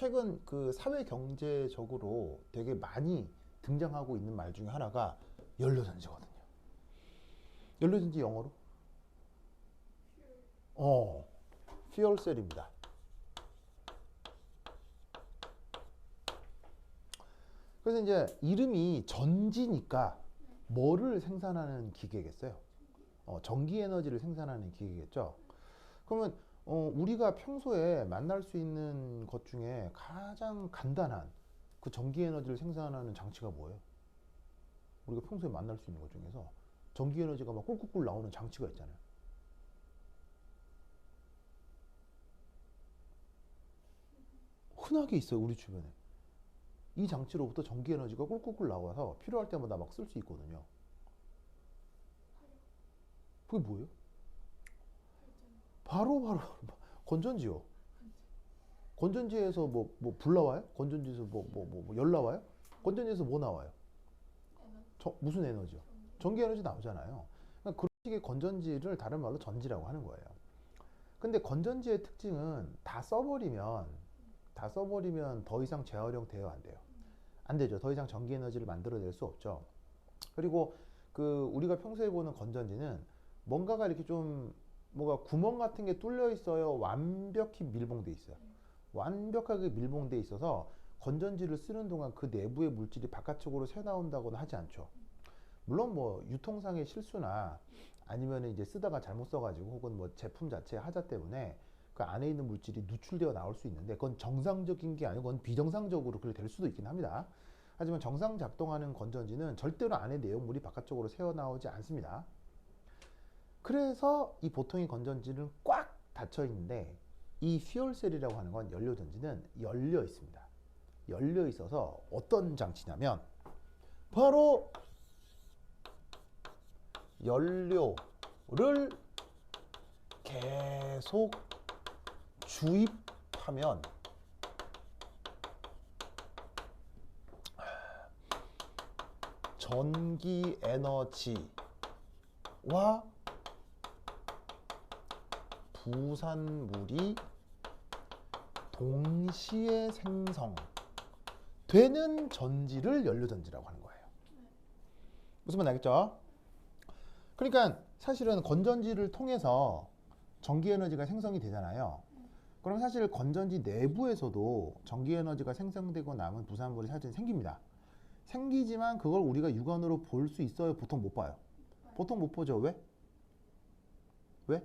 최근 그 사회 경제적으로 되게 많이 등장하고 있는 말 중에 하나가 연료전지거든요. 연료전지 영어로? 어, fuelcel입니다. 그래서 이제 이름이 전지니까 뭐를 생산하는 기계겠어요? 전기 에너지를 생산하는 기계겠죠. 그러면 우리가 평소에 만날 수 있는 것 중에 가장 간단한 그 전기 에너지를 생산하는 장치가 뭐예요? 우리가 평소에 만날 수 있는 것 중에서 전기 에너지가 막 꿀꿀꿀 나오는 장치가 있잖아요. 흔하게 있어요, 우리 주변에. 이 장치로부터 전기 에너지가 꿀꿀꿀 나와서 필요할 때마다 막 쓸 수 있거든요. 그게 뭐예요? 바로 건전지요. 건전지에서 불 나와요? 건전지에서 열 나와요? 건전지에서 뭐 나와요? 무슨 에너지요? 전기 에너지 나오잖아요. 그러니까 그런 식의 건전지를 다른 말로 전지라고 하는 거예요. 근데 건전지의 특징은 다 써버리면 더 이상 재활용 돼요, 안 돼요? 안 되죠. 더 이상 전기 에너지를 만들어낼 수 없죠. 그리고 그 우리가 평소에 보는 건전지는 뭔가가 이렇게 좀 뭐가 구멍 같은 게 뚫려 있어요. 완벽히 밀봉돼 있어요. 완벽하게 밀봉돼 있어서 건전지를 쓰는 동안 그 내부의 물질이 바깥쪽으로 새나온다고는 하지 않죠. 물론 뭐 유통상의 실수나 아니면 이제 쓰다가 잘못 써가지고 혹은 뭐 제품 자체의 하자 때문에 그 안에 있는 물질이 누출되어 나올 수 있는데 그건 정상적인 게 아니고 그건 비정상적으로 그렇게 될 수도 있긴 합니다. 하지만 정상 작동하는 건전지는 절대로 안에 내용물이 바깥쪽으로 새어나오지 않습니다. 그래서 이 보통의 건전지는 꽉 닫혀 있는데 이 퓨얼셀이라고 하는 건 연료전지는 열려 있습니다. 열려 있어서 어떤 장치냐면 바로 연료를 계속 주입하면 전기 에너지와 부산물이 동시에 생성되는 전지를 연료전지라고 하는 거예요. 무슨 말 알겠죠? 그러니까 사실은 건전지를 통해서 전기 에너지가 생성이 되잖아요. 그럼 사실 건전지 내부에서도 전기 에너지가 생성되고 남은 부산물이 사실 생깁니다. 생기지만 그걸 우리가 육안으로 볼 수 있어요? 보통 못 봐요? 보통 못 보죠. 왜? 왜?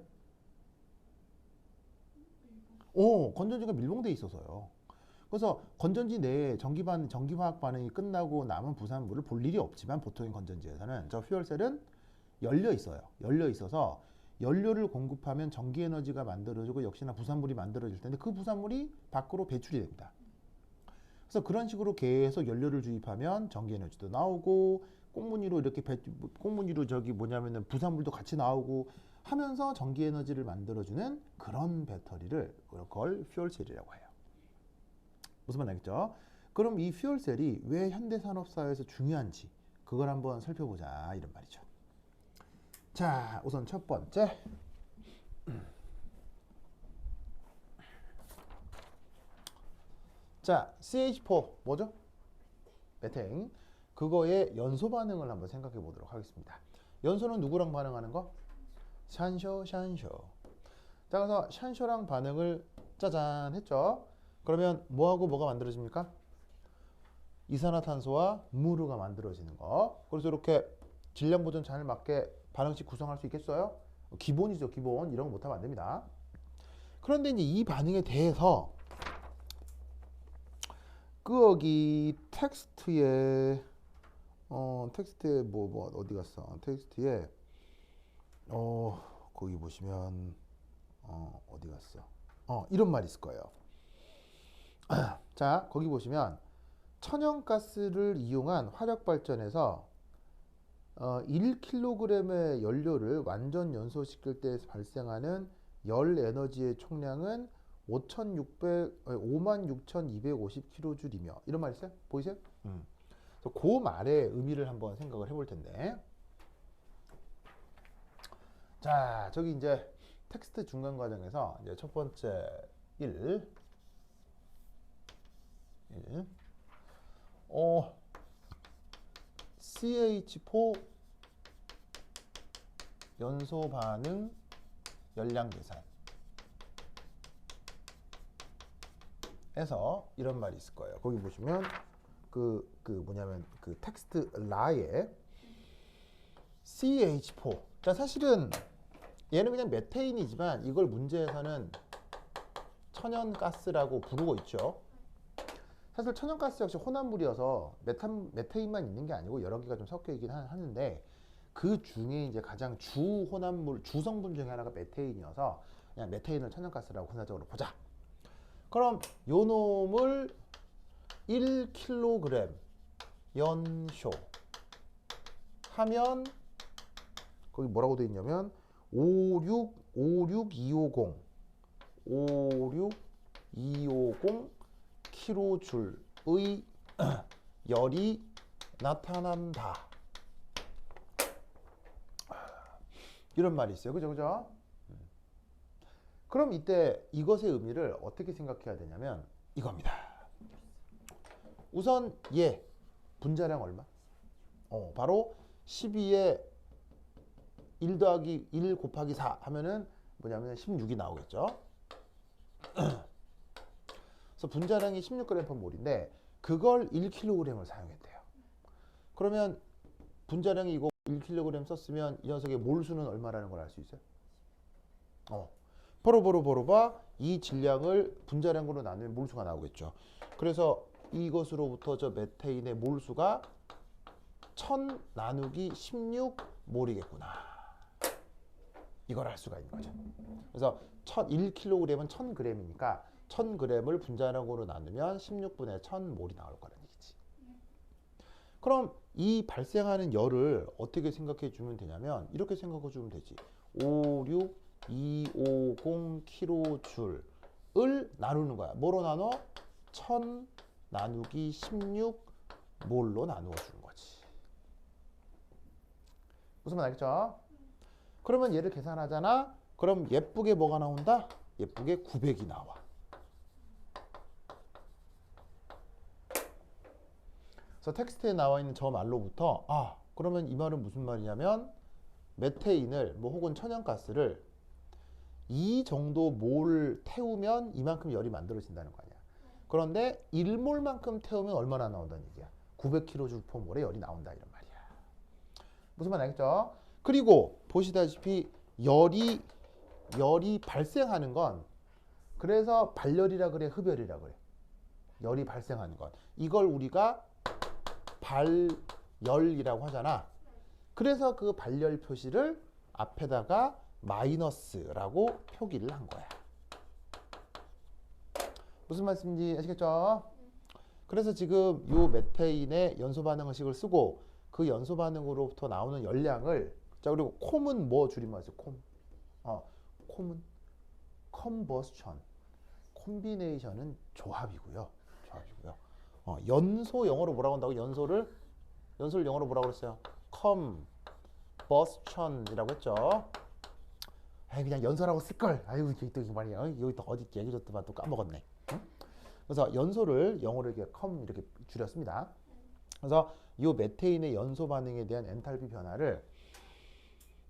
건전지가 밀봉돼 있어서요. 그래서 건전지 내에 전기화학 반응이 끝나고 남은 부산물을 볼 일이 없지만 보통의 건전지에서는 저 퓨얼셀은 열려 있어요. 열려 있어서 연료를 공급하면 전기 에너지가 만들어지고 역시나 부산물이 만들어질 텐데 그 부산물이 밖으로 배출이 됩니다. 그래서 그런 식으로 계속 연료를 주입하면 전기 에너지도 나오고 꽁무니로 이렇게 꽁무니로 저기 뭐냐면은 부산물도 같이 나오고 하면서 전기 에너지를 만들어주는 그런 배터리를 그걸 퓨얼셀이라고 해요. 무슨 말 알겠죠? 그럼 이 퓨얼셀이 왜 현대산업사회에서 중요한지 그걸 한번 살펴보자 이런 말이죠. 자, 우선 첫 번째 자, CH4 뭐죠? 메탱. 그거의 연소 반응을 한번 생각해 보도록 하겠습니다. 연소는 누구랑 반응하는 거? 샨쇼. 자, 그래서 샨쇼랑 반응을 짜잔 했죠. 그러면 뭐하고 뭐가 만들어집니까? 이산화탄소와 무르가 만들어지는 거. 그래서 이렇게 질량 보존 잘 맞게 반응식 구성할 수 있겠어요? 기본이죠, 기본. 이런 거 못하면 안 됩니다. 그런데 이제 이 반응에 대해서 여기 텍스트에 어디 갔어? 텍스트에 거기 보시면 어디 갔어? 이런 말이 있을 거예요. 자, 거기 보시면 천연가스를 이용한 화력 발전에서 1kg의 연료를 완전 연소시킬 때 발생하는 열 에너지의 총량은 56,250kJ이며 이런 말 있어요? 보이세요? 그래서 그 말의 의미를 한번 생각을 해볼 텐데 자, 저기 이제 텍스트 중간 과정에서 이제 첫 번째 1 CH4 연소 반응 열량 계산 에서 이런 말이 있을 거예요. 거기 보시면 뭐냐면 그 텍스트 라에 CH4. 자, 사실은 얘는 그냥 메테인이지만 이걸 문제에서는 천연가스라고 부르고 있죠. 사실 천연가스 역시 혼합물이어서 메테인만 있는 게 아니고 여러 개가 좀 섞여 있긴 하는데 그 중에 이제 가장 주 혼합물, 주 성분 중에 하나가 메테인이어서 그냥 메테인을 천연가스라고 혼합적으로 보자. 그럼 요 놈을 1kg 연쇼 하면 거기 뭐라고 되어 있냐면 56250 kJ의 열이 나타난다. 이런 말이 있어요. 그죠? 그럼 이때 이것의 의미를 어떻게 생각해야 되냐면 이겁니다. 우선 얘 분자량 얼마? 바로 12에 1 더하기 1 곱하기 4 하면은 뭐냐면 16이 나오겠죠. 그래서 분자량이 16g/몰인데 그걸 1kg을 사용했대요. 그러면 분자량이 이거 1kg 썼으면 이 녀석의 몰수는 얼마라는 걸 알 수 있어요? 바로 이 질량을 분자량으로 나누면 몰수가 나오겠죠. 그래서 이것으로부터 저 메테인의 몰수가 1000 나누기 16몰이겠구나. 이걸 알 수가 있는 거죠. 그래서 1kg은 1000g이니까 1000g을 분자량으로 나누면 16분의 1000몰이 나올 거라는 얘기지. 그럼 이 발생하는 열을 어떻게 생각해 주면 되냐면 이렇게 생각해 주면 되지. 56250kJ을 나누는 거야. 뭐로 나눠? 1000 나누기 16몰로 나누어 주는 거지. 무슨 말 알겠죠? 그러면 얘를 계산하잖아. 그럼 예쁘게 뭐가 나온다? 예쁘게 900이 나와. 그래서 텍스트에 나와 있는 저 말로부터 그러면 이 말은 무슨 말이냐면 메테인을 혹은 천연가스를 이 정도 몰 태우면 이만큼 열이 만들어진다는 거 아니야. 그런데 1몰만큼 태우면 얼마나 나온다는 얘기야. 900kJ/몰의 열이 나온다 이런 말이야. 무슨 말 알겠죠? 그리고 보시다시피 열이 발생하는 건 그래서 발열이라 그래, 흡열이라 그래. 열이 발생하는 것. 이걸 우리가 발열이라고 하잖아. 그래서 그 발열 표시를 앞에다가 마이너스라고 표기를 한 거야. 무슨 말씀인지 아시겠죠? 그래서 지금 이 메테인의 연소 반응식을 쓰고 그 연소 반응으로부터 나오는 열량을 자 그리고 콤은 뭐 줄임말이죠? 콤은 컨버스천. 콤비네이션은 조합이고요. 연소 영어로 뭐라고 한다고? 연소를 영어로 뭐라고 그랬어요? 컨버스천이라고 했죠. 그냥 연소라고 쓸걸. 여기 또 말이야. 여기 또 어디 얘기했더만 또 까먹었네. 응? 그래서 연소를 영어로 이렇게 이렇게 줄였습니다. 그래서 이 메테인의 연소 반응에 대한 엔탈피 변화를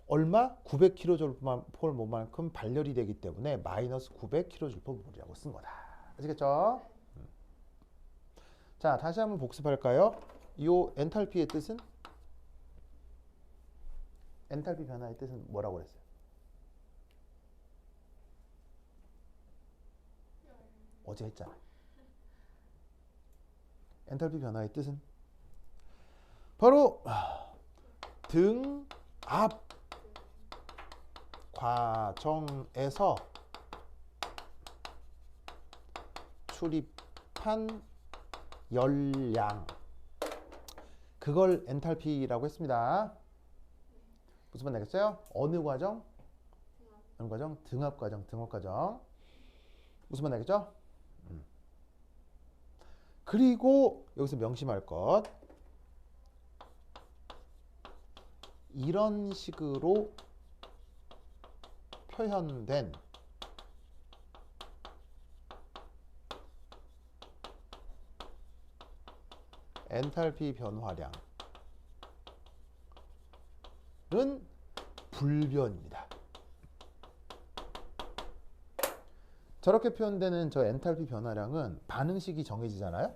얼마? 900kJ/몰만큼 발열이 되기 때문에 마이너스 900kJ/몰이라고 쓴 거다. 아시겠죠? 자, 다시 한번 복습할까요? 이 엔탈피의 뜻은? 엔탈피 변화의 뜻은 뭐라고 그랬어요? 어제 했잖아. 엔탈피 변화의 뜻은? 바로 등압 과정에서 출입한 열량, 그걸 엔탈피라고 했습니다. 무슨 말 되겠어요? 어느 과정? 어느 과정? 등압 과정, 등압 과정. 무슨 말 되겠죠? 그리고 여기서 명심할 것, 이런 식으로 표현된 엔탈피 변화량은 불변입니다. 저렇게 표현되는 저 엔탈피 변화량은 반응식이 정해지잖아요.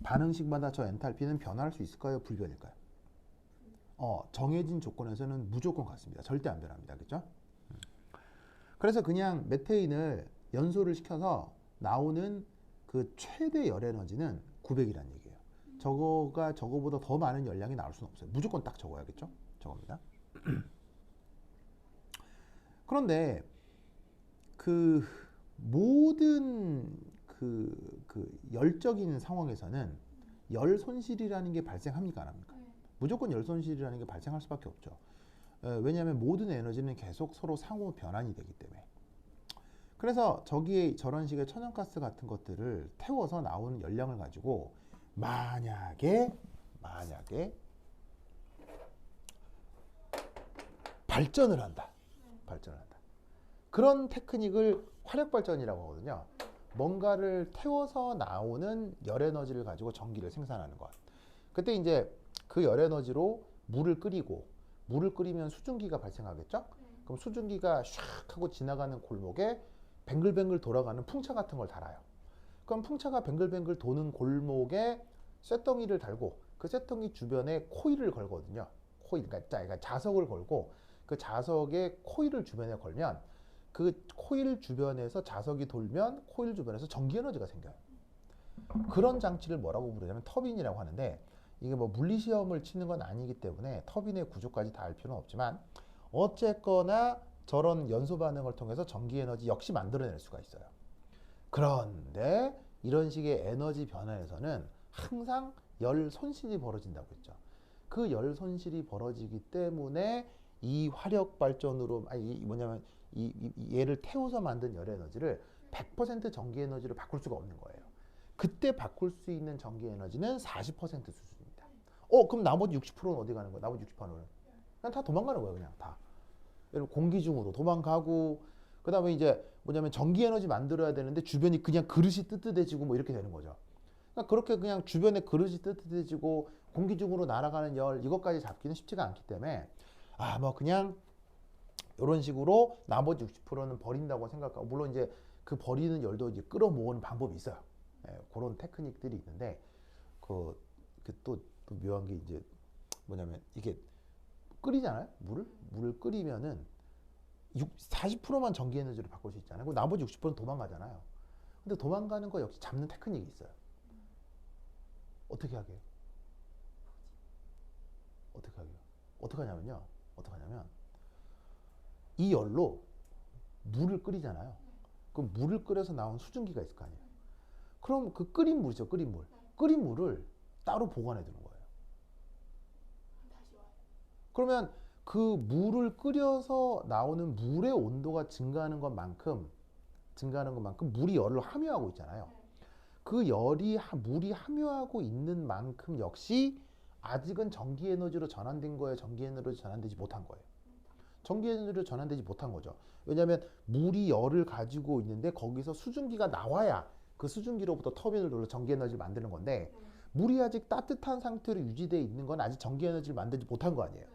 반응식마다 저 엔탈피는 변화할 수 있을까요? 불변일까요? 정해진 조건에서는 무조건 같습니다. 절대 안 변합니다. 그렇죠? 그래서 그냥 메테인을 연소를 시켜서 나오는 그 최대 열 에너지는 900이라는 얘기예요. 저거보다 더 많은 열량이 나올 수는 없어요. 무조건 딱 저거야겠죠? 저겁니다. 그런데 그 모든 그 열적인 상황에서는 열 손실이라는 게 발생합니까? 안 합니까? 무조건 열 손실이라는 게 발생할 수밖에 없죠. 왜냐하면 모든 에너지는 계속 서로 상호 변환이 되기 때문에. 그래서 저기에 저런 식의 천연가스 같은 것들을 태워서 나오는 열량을 가지고 만약에 발전을 한다. 그런 테크닉을 화력발전이라고 하거든요. 뭔가를 태워서 나오는 열 에너지를 가지고 전기를 생산하는 것. 그때 이제 그 열 에너지로 물을 끓이면 수증기가 발생하겠죠? 그럼 수증기가 샥 하고 지나가는 골목에 뱅글뱅글 돌아가는 풍차 같은 걸 달아요. 그럼 풍차가 뱅글뱅글 도는 골목에 쇳덩이를 달고 그 쇳덩이 주변에 코일을 걸거든요. 그러니까 자석을 걸고 그 자석에 코일을 주변에 걸면 그 코일 주변에서 자석이 돌면 코일 주변에서 전기 에너지가 생겨요. 그런 장치를 뭐라고 부르냐면 터빈이라고 하는데, 이게 뭐 물리 시험을 치는 건 아니기 때문에 터빈의 구조까지 다 알 필요는 없지만 어쨌거나 저런 연소 반응을 통해서 전기 에너지 역시 만들어낼 수가 있어요. 그런데 이런 식의 에너지 변화에서는 항상 열 손실이 벌어진다고 했죠. 그 열 손실이 벌어지기 때문에 이 화력 발전으로 얘를 태워서 만든 열 에너지를 100% 전기 에너지로 바꿀 수가 없는 거예요. 그때 바꿀 수 있는 전기 에너지는 40% 수준입니다. 그럼 나머지 60%는 어디 가는 거야? 나머지 60%는 그냥 다 도망가는 거예요. 그냥 다. 여러분 공기 중으로 도망가고, 그 다음에 이제 뭐냐면 전기 에너지 만들어야 되는데 주변이 그냥 그릇이 뜨뜻해지고 뭐 이렇게 되는 거죠. 그러니까 그렇게 그냥 주변에 그릇이 뜨뜻해지고 공기 중으로 날아가는 열, 이것까지 잡기는 쉽지가 않기 때문에 뭐 그냥 이런 식으로 나머지 60%는 버린다고 생각하고, 물론 이제 그 버리는 열도 이제 끌어모으는 방법이 있어요. 그런 테크닉들이 있는데 또 묘한 게 이제 뭐냐면 이게 끓이잖아요. 물을 끓이면은 40%만 전기 에너지로 바꿀 수 있잖아요. 그리고 나머지 60%는 도망가잖아요. 근데 도망가는 거 역시 잡는 테크닉이 있어요. 어떻게 하게요? 어떻게 하냐면 이 열로 물을 끓이잖아요. 그럼 물을 끓여서 나온 수증기가 있을 거 아니에요. 그럼 그 끓인 물이죠. 끓인 물을 따로 보관해 두는 거예요. 그러면 그 물을 끓여서 나오는 물의 온도가 증가하는 것만큼 물이 열을 함유하고 있잖아요. 그 물이 함유하고 있는 만큼 역시 아직은 전기 에너지로 전환된 거예요? 전기 에너지로 전환되지 못한 거예요? 전기 에너지로 전환되지 못한 거죠. 왜냐하면 물이 열을 가지고 있는데 거기서 수증기가 나와야 그 수증기로부터 터빈을 돌려 전기 에너지를 만드는 건데, 물이 아직 따뜻한 상태로 유지되어 있는 건 아직 전기 에너지를 만들지 못한 거 아니에요.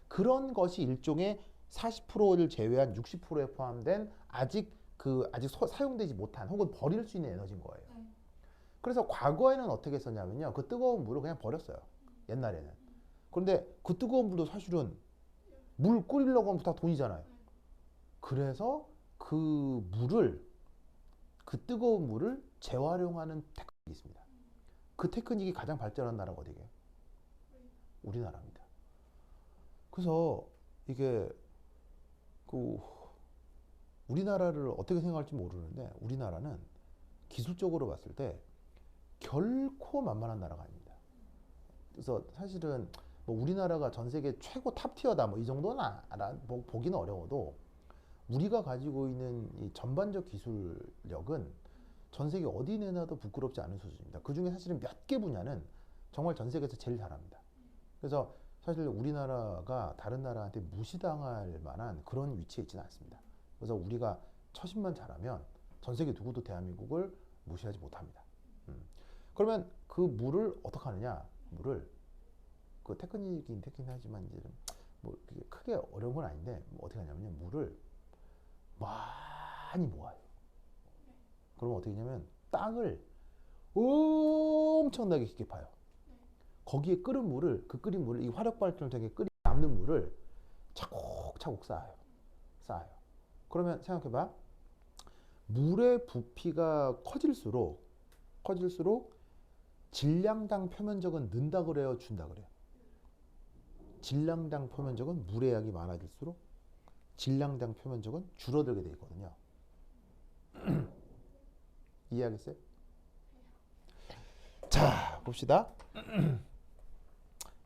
그런 것이 일종의 40%를 제외한 60%에 포함된 아직 사용되지 못한 혹은 버릴 수 있는 에너지인 거예요. 그래서 과거에는 어떻게 했었냐면요, 그 뜨거운 물을 그냥 버렸어요. 옛날에는. 그런데 그 뜨거운 물도 사실은 물 끓이려고 하면 다 돈이잖아요. 그래서 그 뜨거운 물을 재활용하는 테크닉이 있습니다. 그 테크닉이 가장 발전한 나라가 어디게요? 우리나라입니다. 그래서 이게 우리나라를 어떻게 생각할지 모르는데, 우리나라는 기술적으로 봤을 때 결코 만만한 나라가 아닙니다. 그래서 사실은 뭐 우리나라가 전 세계 최고 탑티어다 뭐 이 정도는 보기는 어려워도, 우리가 가지고 있는 이 전반적 기술력은 전 세계 어디 내놔도 부끄럽지 않은 수준입니다. 그 중에 사실은 몇 개 분야는 정말 전 세계에서 제일 잘합니다. 그래서 사실 우리나라가 다른 나라한테 무시당할 만한 그런 위치에 있지는 않습니다. 그래서 우리가 처신만 잘하면 전 세계 누구도 대한민국을 무시하지 못합니다. 그러면 그 물을 어떻게 하느냐? 물을 그 테크닉이긴 하지만 이제 뭐 그게 크게 어려운 건 아닌데 뭐 어떻게 하냐면요. 물을 많이 모아요. 그러면 어떻게 하냐면 땅을 엄청나게 깊게 파요. 거기에 끓은 물을 그 끓인 물을 이 화력 발전을 통해 끓이 남는 물을 차곡차곡 쌓아요. 그러면 생각해봐. 물의 부피가 커질수록 질량당 표면적은 는다 그래요, 준다 그래요? 질량당 표면적은 물의 양이 많아질수록 질량당 표면적은 줄어들게 돼 있거든요. 이해하겠어요? 자, 봅시다.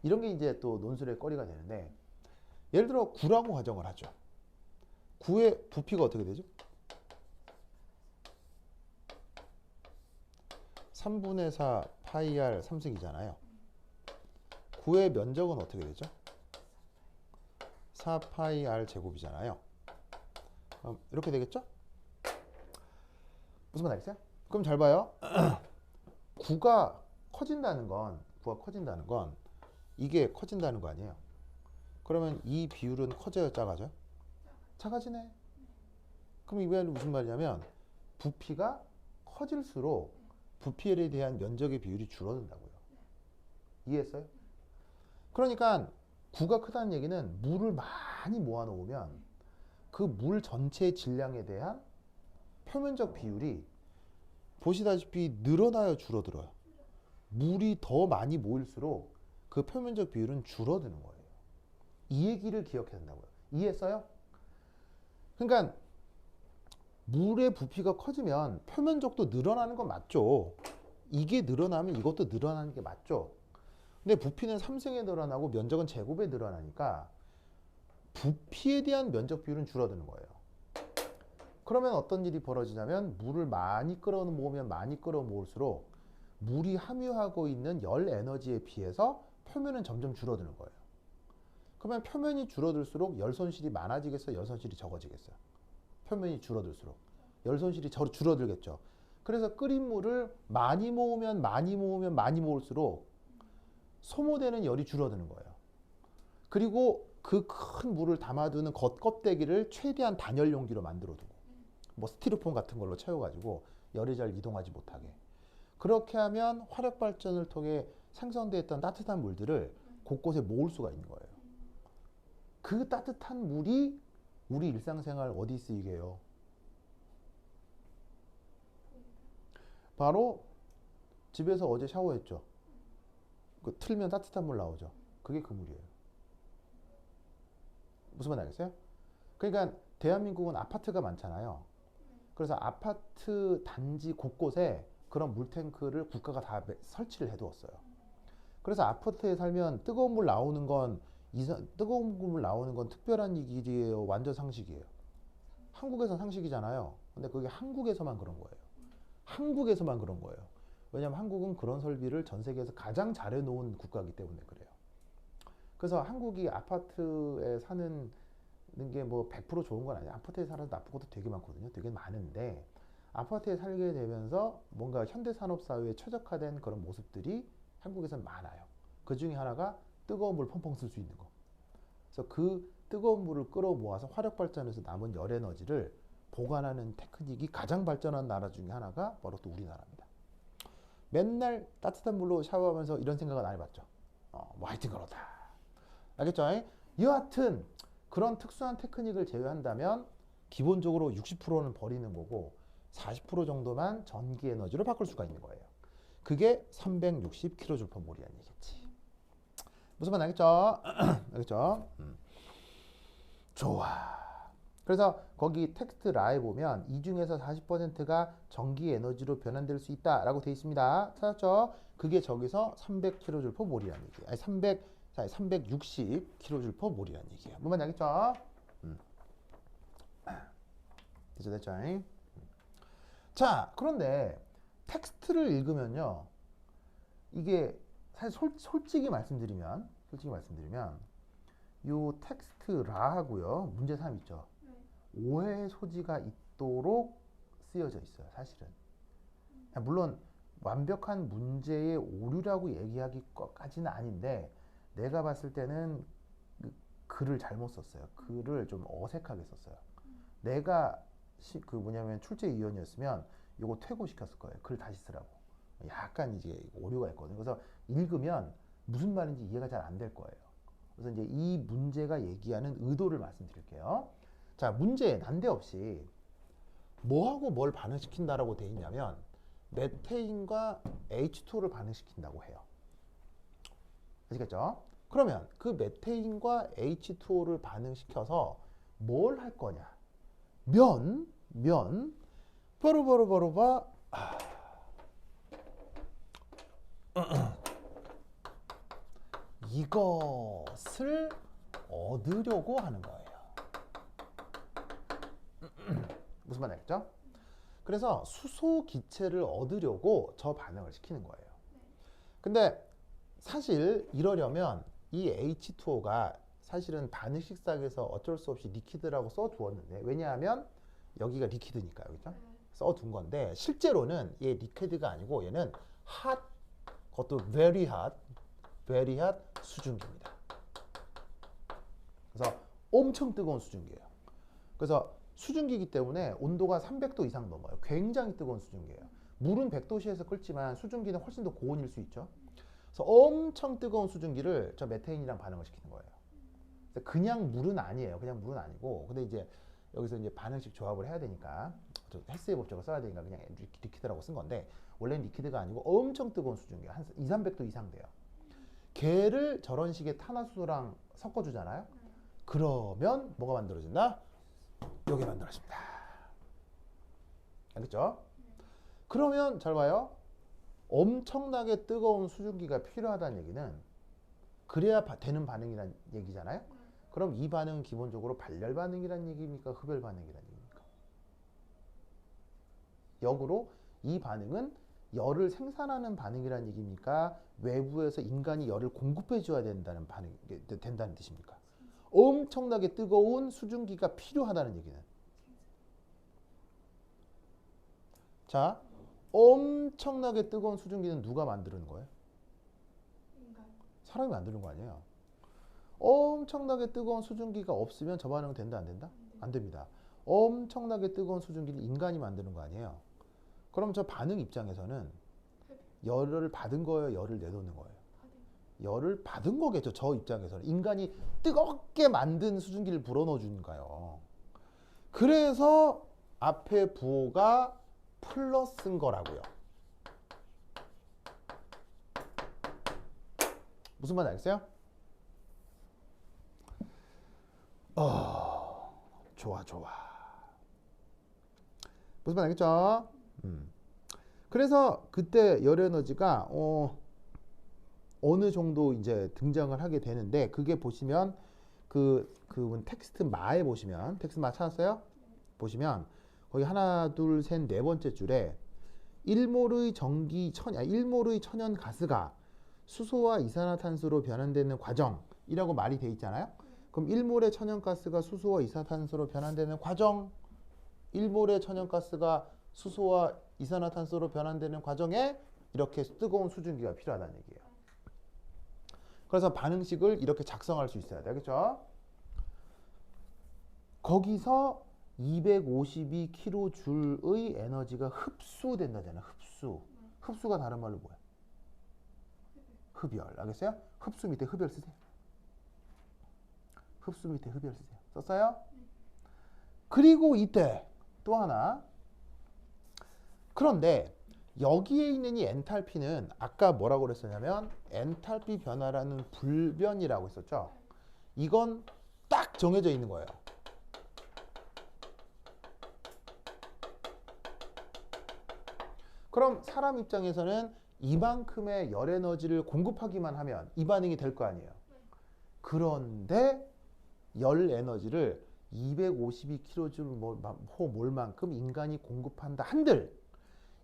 이런 게 이제 또 논술의 거리가 되는데, 예를 들어 구라고 가정을 하죠. 구의 부피가 어떻게 되죠? 3분의 4 파이 r 3승이잖아요. 구의 면적은 어떻게 되죠? 4 파이 r 제곱이잖아요. 그럼 이렇게 되겠죠? 무슨 말 알겠어요? 그럼 잘 봐요. 구가 커진다는 건 이게 커진다는 거 아니에요? 그러면 이 비율은 커져요, 작아져요? 작아지네. 그럼 이게 무슨 말이냐면 부피가 커질수록 부피에 대한 면적의 비율이 줄어든다고요. 이해했어요? 그러니까 구가 크다는 얘기는 물을 많이 모아놓으면 그 물 전체의 질량에 대한 표면적 비율이 보시다시피 늘어나요, 줄어들어요? 물이 더 많이 모일수록 그 표면적 비율은 줄어드는 거예요. 이 얘기를 기억해야 된다고요. 이해했어요? 그러니까 물의 부피가 커지면 표면적도 늘어나는 건 맞죠. 이게 늘어나면 이것도 늘어나는 게 맞죠. 근데 부피는 3승에 늘어나고 면적은 제곱에 늘어나니까 부피에 대한 면적 비율은 줄어드는 거예요. 그러면 어떤 일이 벌어지냐면 물을 많이 끌어모을수록 물이 함유하고 있는 열 에너지에 비해서 표면은 점점 줄어드는 거예요. 그러면 표면이 줄어들수록 열 손실이 많아지겠어요? 열 손실이 적어지겠어요? 표면이 줄어들수록 열 손실이 줄어들겠죠. 그래서 끓인 물을 많이 모을수록 소모되는 열이 줄어드는 거예요. 그리고 그 큰 물을 담아두는 겉껍데기를 최대한 단열 용기로 만들어두고 뭐 스티로폼 같은 걸로 채워가지고 열이 잘 이동하지 못하게. 그렇게 하면 화력 발전을 통해 생성됐던 따뜻한 물들을 곳곳에 모을 수가 있는 거예요. 그 따뜻한 물이 우리 일상생활 어디 쓰이게 해요? 바로 집에서 어제 샤워했죠. 그 틀면 따뜻한 물 나오죠. 그게 그 물이에요. 무슨 말 알겠어요? 그러니까 대한민국은 아파트가 많잖아요. 그래서 아파트 단지 곳곳에 그런 물탱크를 국가가 다 설치를 해두었어요. 그래서 아파트에 살면 뜨거운 물 나오는 건 특별한 일이에요, 완전 상식이에요? 한국에서 상식이잖아요. 근데 그게 한국에서만 그런 거예요. 한국에서만 그런 거예요. 왜냐하면 한국은 그런 설비를 전 세계에서 가장 잘 해놓은 국가이기 때문에 그래요. 그래서 한국이 아파트에 사는 게 뭐 100% 좋은 건 아니에요. 아파트에 살아서 나쁜 것도 되게 많거든요. 되게 많은데 아파트에 살게 되면서 뭔가 현대산업사회에 최적화된 그런 모습들이 한국에서는 많아요. 그 중에 하나가 뜨거운 물 펑펑 쓸 수 있는 거. 그래서 그 뜨거운 물을 끌어 모아서 화력 발전에서 남은 열 에너지를 보관하는 테크닉이 가장 발전한 나라 중에 하나가 바로 또 우리나라입니다. 맨날 따뜻한 물로 샤워하면서 이런 생각은 안 해봤죠. 뭐 하여튼 그렇다. 알겠죠? 여하튼 그런 특수한 테크닉을 제외한다면 기본적으로 60%는 버리는 거고 40% 정도만 전기 에너지로 바꿀 수가 있는 거예요. 그게 360kJ몰이라는 얘기겠지. 무슨 말 알겠죠? 알겠죠? 좋아. 그래서 거기 텍스트 라에 보면 이 중에서 40%가 전기 에너지로 변환될 수 있다라고 되어 있습니다. 찾았죠? 그게 저기서 300kJ몰이라는 얘기예요. 아니 360kJ몰이라는 얘기예요. 뭔 말인지 알겠죠? 됐죠? 자, 그런데 텍스트를 읽으면요. 이게 사실 솔직히 말씀드리면 요 텍스트 라하고요. 문제 3 있죠. 오해의 소지가 있도록 쓰여져 있어요. 사실은. 물론 완벽한 문제의 오류라고 얘기하기까지는 아닌데 내가 봤을 때는 그 글을 잘못 썼어요. 글을 좀 어색하게 썼어요. 내가 그 뭐냐면 출제위원이었으면 이거 퇴고시켰을 거예요. 글 다시 쓰라고. 약간 이제 오류가 있거든요. 그래서 읽으면 무슨 말인지 이해가 잘 안 될 거예요. 그래서 이제 이 문제가 얘기하는 의도를 말씀드릴게요. 자, 문제 난데없이 뭐하고 뭘 반응시킨다라고 돼 있냐면 메테인과 H2O를 반응시킨다고 해요. 아시겠죠? 그러면 그 메테인과 H2O를 반응시켜서 뭘 할 거냐? 바로 이것을 얻으려고 하는 거예요. 무슨 말 알겠죠? 그래서 수소 기체를 얻으려고 저 반응을 시키는 거예요. 근데 사실 이러려면 이 H2O가 사실은 반응식상에서 어쩔 수 없이 리퀴드라고 써두었는데 왜냐하면 여기가 리퀴드니까요. 그죠? 써둔 건데 실제로는 얘 리퀴드가 아니고 얘는 hot, 그것도 very hot 수증기입니다. 그래서 엄청 뜨거운 수증기예요. 그래서 수증기이기 때문에 온도가 300도 이상 넘어요. 굉장히 뜨거운 수증기예요. 물은 100도씨에서 끓지만 수증기는 훨씬 더 고온일 수 있죠. 그래서 엄청 뜨거운 수증기를 저 메테인이랑 반응을 시키는 거예요. 그냥 물은 아니에요. 그냥 물은 아니고. 근데 이제 여기서 이제 반응식 조합을 해야 되니까 헬스의 법칙을 써야 되니까 그냥 리퀴드라고 쓴 건데 원래는 리퀴드가 아니고 엄청 뜨거운 수증기 한 2, 300도 이상 돼요. 걔를 저런 식의 탄화수소랑 섞어주잖아요. 그러면 뭐가 만들어진다? 요게 만들어집니다. 알겠죠? 그러면 잘 봐요. 엄청나게 뜨거운 수증기가 필요하다는 얘기는 그래야 되는 반응이란 얘기잖아요. 그럼 이 반응은 기본적으로 발열 반응이란 얘기입니까? 흡열 반응이란 얘기입니까? 역으로 이 반응은 열을 생산하는 반응이란 얘기입니까? 외부에서 인간이 열을 공급해 줘야 된다는 된다는 뜻입니까? 엄청나게 뜨거운 수증기가 필요하다는 얘기는. 자, 엄청나게 뜨거운 수증기는 누가 만드는 거예요? 사람이 만드는 거 아니에요. 엄청나게 뜨거운 수증기가 없으면 저 반응은 된다 안 된다? 안 됩니다. 엄청나게 뜨거운 수증기를 인간이 만드는 거 아니에요. 그럼 저 반응 입장에서는 열을 받은 거예요? 열을 내놓는 거예요? 열을 받은 거겠죠. 저 입장에서는. 인간이 뜨겁게 만든 수증기를 불어넣어 주니까요. 그래서 앞에 부호가 플러스인 거라고요. 무슨 말인지 알겠어요? 좋아. 무슨 말 알겠죠? 그래서 그때 열 에너지가 어느 정도 이제 등장을 하게 되는데 그게 보시면 그 텍스트 마에 보시면 텍스트 마 찾았어요? 보시면 거기 하나 둘 셋 네 번째 줄에 1몰의 1몰의 천연 가스가 수소와 이산화탄소로 변환되는 과정이라고 말이 돼 있잖아요. 그럼 1몰의 천연가스가 수소와 이산화탄소로 변환되는 과정, 1몰의 천연가스가 수소와 이산화탄소로 변환되는 과정에 이렇게 뜨거운 수증기가 필요하다는 얘기예요. 그래서 반응식을 이렇게 작성할 수 있어야 되겠죠? 거기서 252kJ의 에너지가 흡수된다잖아요. 흡수가 다른 말로 뭐야? 흡열. 알겠어요? 흡수 밑에 흡열 쓰세요. 흡수 밑에 흡열 쓰세요. 썼어요? 그리고 이때 또 하나. 그런데 여기에 있는 이 엔탈피는 아까 뭐라고 그랬었냐면 엔탈피 변화라는 불변이라고 했었죠. 이건 딱 정해져 있는 거예요. 그럼 사람 입장에서는 이만큼의 열 에너지를 공급하기만 하면 이 반응이 될 거 아니에요. 그런데 열 에너지를 252kJ몰만큼 인간이 공급한다 한들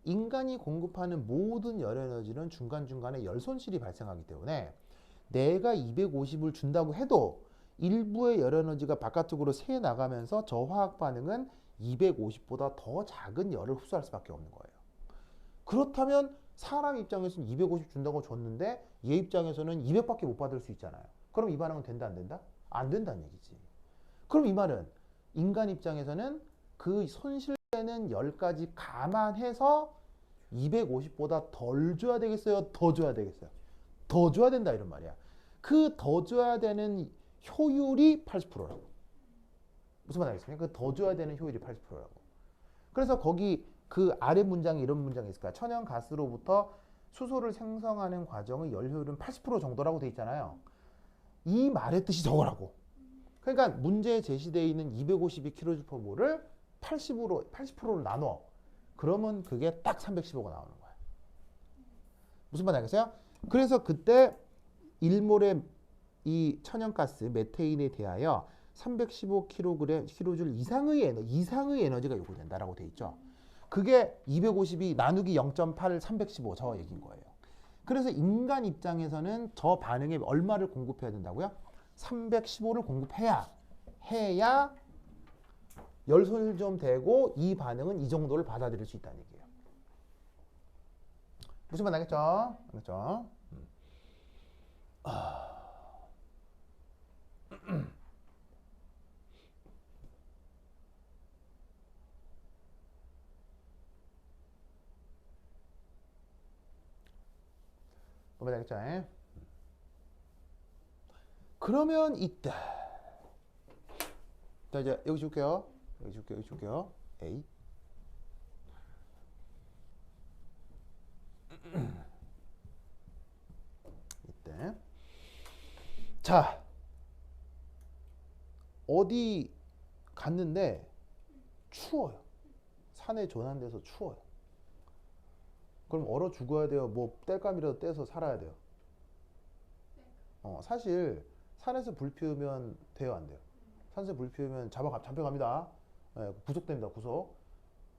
인간이 공급하는 모든 열 에너지는 중간중간에 열 손실이 발생하기 때문에 내가 250을 준다고 해도 일부의 열 에너지가 바깥쪽으로 새 나가면서 저 화학 반응은 250보다 더 작은 열을 흡수할 수밖에 없는 거예요. 그렇다면 사람 입장에서는 250 준다고 줬는데 얘 입장에서는 200밖에 못 받을 수 있잖아요. 그럼 이 반응은 된다 안 된다? 안 된다는 얘기지. 그럼 이 말은 인간 입장에서는 그 손실되는 10가지 감안해서 250보다 덜 줘야 되겠어요? 더 줘야 되겠어요? 더 줘야 된다 이런 말이야. 그 더 줘야 되는 효율이 80%라고. 무슨 말 알겠습니까? 그 더 줘야 되는 효율이 80%라고. 그래서 거기 그 아래 문장에 이런 문장이 있을까? 천연가스로부터 수소를 생성하는 과정의 열 효율은 80% 정도라고 돼 있잖아요. 이 말의 뜻이 저거라고. 그러니까 문제에 제시되어 있는 252kJ/몰을 80%로 나눠. 그러면 그게 딱 315가 나오는 거야. 무슨 말 알겠어요? 그래서 그때 1몰의 이 천연가스 메테인에 대하여 315kJ 이상의 에너지가 요구된다라고 돼 있죠. 그게 252 나누기 0.8 315 저 얘기인 거예요. 그래서 인간 입장에서는 저 반응에 얼마를 공급해야 된다고요? 315를 공급해야 열손실 좀 되고 이 반응은 이 정도를 받아들일 수 있다는 얘기예요. 무슨 말 알겠죠? 알겠죠? 뭔지 알겠죠? 그러면 이때 자 이제 여기 줄게요. 여기 줄게요. A 이때 자 어디 갔는데 추워요. 산에 조난돼서 추워요. 그럼 얼어 죽어야 돼요? 뭐 땔감이라도 떼서 살아야 돼요? 사실 산에서 불 피우면 돼요 안 돼요? 산에서 불 피우면 잡혀갑니다. 예, 구속됩니다. 구속.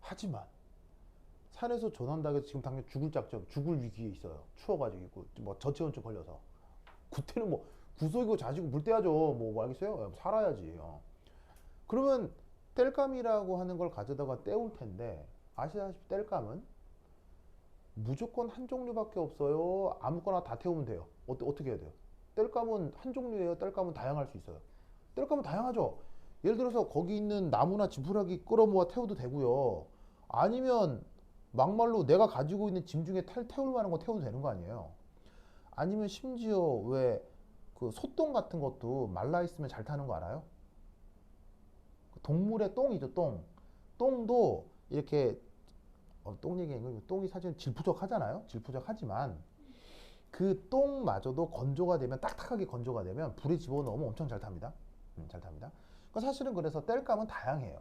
하지만 산에서 조난당해서 지금 당장 죽을 위기에 있어요. 추워가지고 뭐 저체온증 걸려서. 그때는 뭐 구속이고 자시고 불 떼야죠. 뭐 알겠어요? 살아야지. 그러면 땔감이라고 하는 걸 가져다가 때울 텐데 아시다시피 땔감은 무조건 한 종류밖에 없어요. 아무거나 다 태우면 돼요. 어떻게 해야 돼요? 땔감은 한 종류예요. 땔감은 다양할 수 있어요. 땔감은 다양하죠. 예를 들어서 거기 있는 나무나 지푸라기 끌어모아 태워도 되고요. 아니면 막말로 내가 가지고 있는 짐 중에 태울 만한 거 태워도 되는 거 아니에요. 아니면 심지어 왜 그 소똥 같은 것도 말라 있으면 잘 타는 거 알아요? 동물의 똥이죠, 똥. 똥도 이렇게 똥 얘기하는 거 똥이 사실 질푸적하잖아요. 질푸적하지만 그 똥마저도 건조가 되면 딱딱하게 건조가 되면 불에 집어넣으면 엄청 잘 탑니다. 잘 탑니다. 그러니까 사실은 그래서 땔감은 다양해요.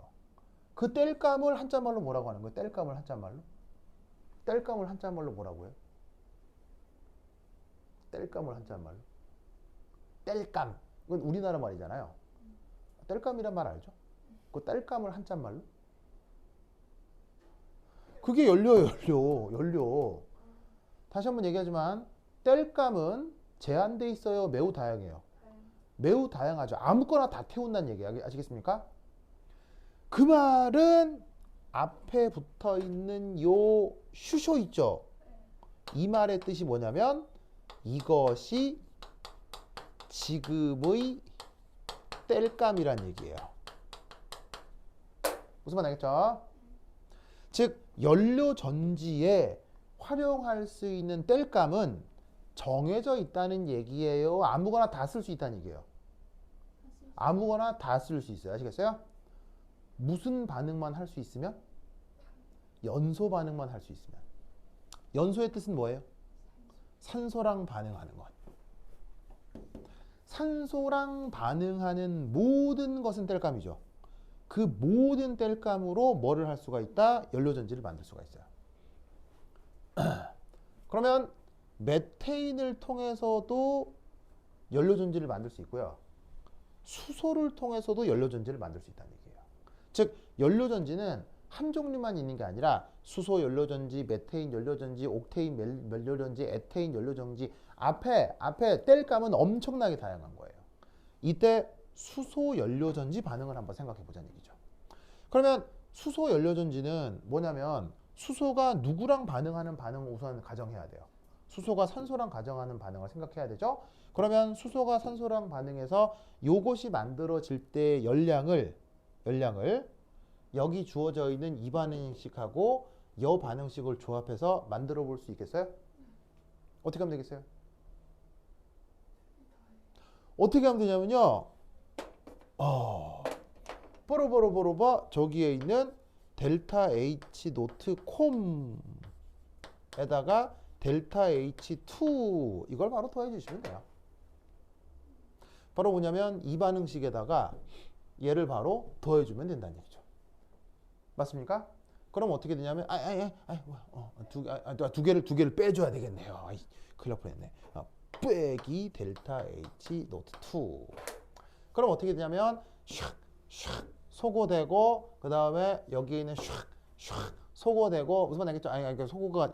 그 땔감을 한자말로 뭐라고 하는 거예요? 땔감을 한자말로? 땔감을 한자말로 뭐라고 해요? 땔감을 한자말로? 땔감. 이건 우리나라 말이잖아요. 땔감이란 말 알죠? 그 땔감을 한자말로? 그게 열려. 다시 한번 얘기하지만 땔감은 제한돼 있어요. 매우 다양해요. 매우 다양하죠. 아무거나 다 태운다는 얘기 아시겠습니까? 그 말은 앞에 붙어 있는 요 슈쇼 있죠? 이 말의 뜻이 뭐냐면 이것이 지금의 땔감이란 얘기예요. 무슨 말 알겠죠? 즉 연료 전지에 활용할 수 있는 땔감은 정해져 있다는 얘기예요. 아무거나 다 쓸 수 있다는 얘기예요. 아무거나 다 쓸 수 있어요. 아시겠어요? 무슨 반응만 할 수 있으면? 연소 반응만 할 수 있으면. 연소의 뜻은 뭐예요? 산소랑 반응하는 것. 산소랑 반응하는 모든 것은 땔감이죠. 그 모든 땔감으로 뭐를 할 수가 있다? 연료전지를 만들 수가 있어요. 그러면 메테인을 통해서도 연료전지를 만들 수 있고요. 수소를 통해서도 연료전지를 만들 수 있다는 얘기예요. 즉 연료전지는 한 종류만 있는 게 아니라 수소 연료전지, 메테인 연료전지, 옥테인 연료전지, 에테인 연료전지 앞에 땔감은 엄청나게 다양한 거예요. 이때 수소 연료전지 반응을 한번 생각해 보자는 얘기죠. 그러면 수소 연료전지는 뭐냐면 수소가 누구랑 반응하는 반응을 우선 가정해야 돼요. 수소가 산소랑 가정하는 반응을 생각해야 되죠. 그러면 수소가 산소랑 반응해서 요것이 만들어질 때 열량을 여기 주어져 있는 이 반응식하고 여 반응식을 조합해서 만들어 볼 수 있겠어요? 어떻게 하면 되겠어요? 어떻게 하면 되냐면요. 뽀로뽀로뽀로봐 저기에 있는 델타 H 노트 콤에다가 델타 H2 이걸 바로 더해 주시면 돼요. 바로 뭐냐면 이 반응식에다가 얘를 바로 더해 주면 된다는 얘기죠. 맞습니까? 그럼 어떻게 되냐면 두 개를 빼줘야 되겠네요. 큰일 날 뻔했네. 빼기 델타 H 노트 2. 그럼 어떻게 되냐면 샥샥 소거되고 그 다음에 여기 있는 샥샥 소거되고 무슨 말 알겠죠? 아니 소거가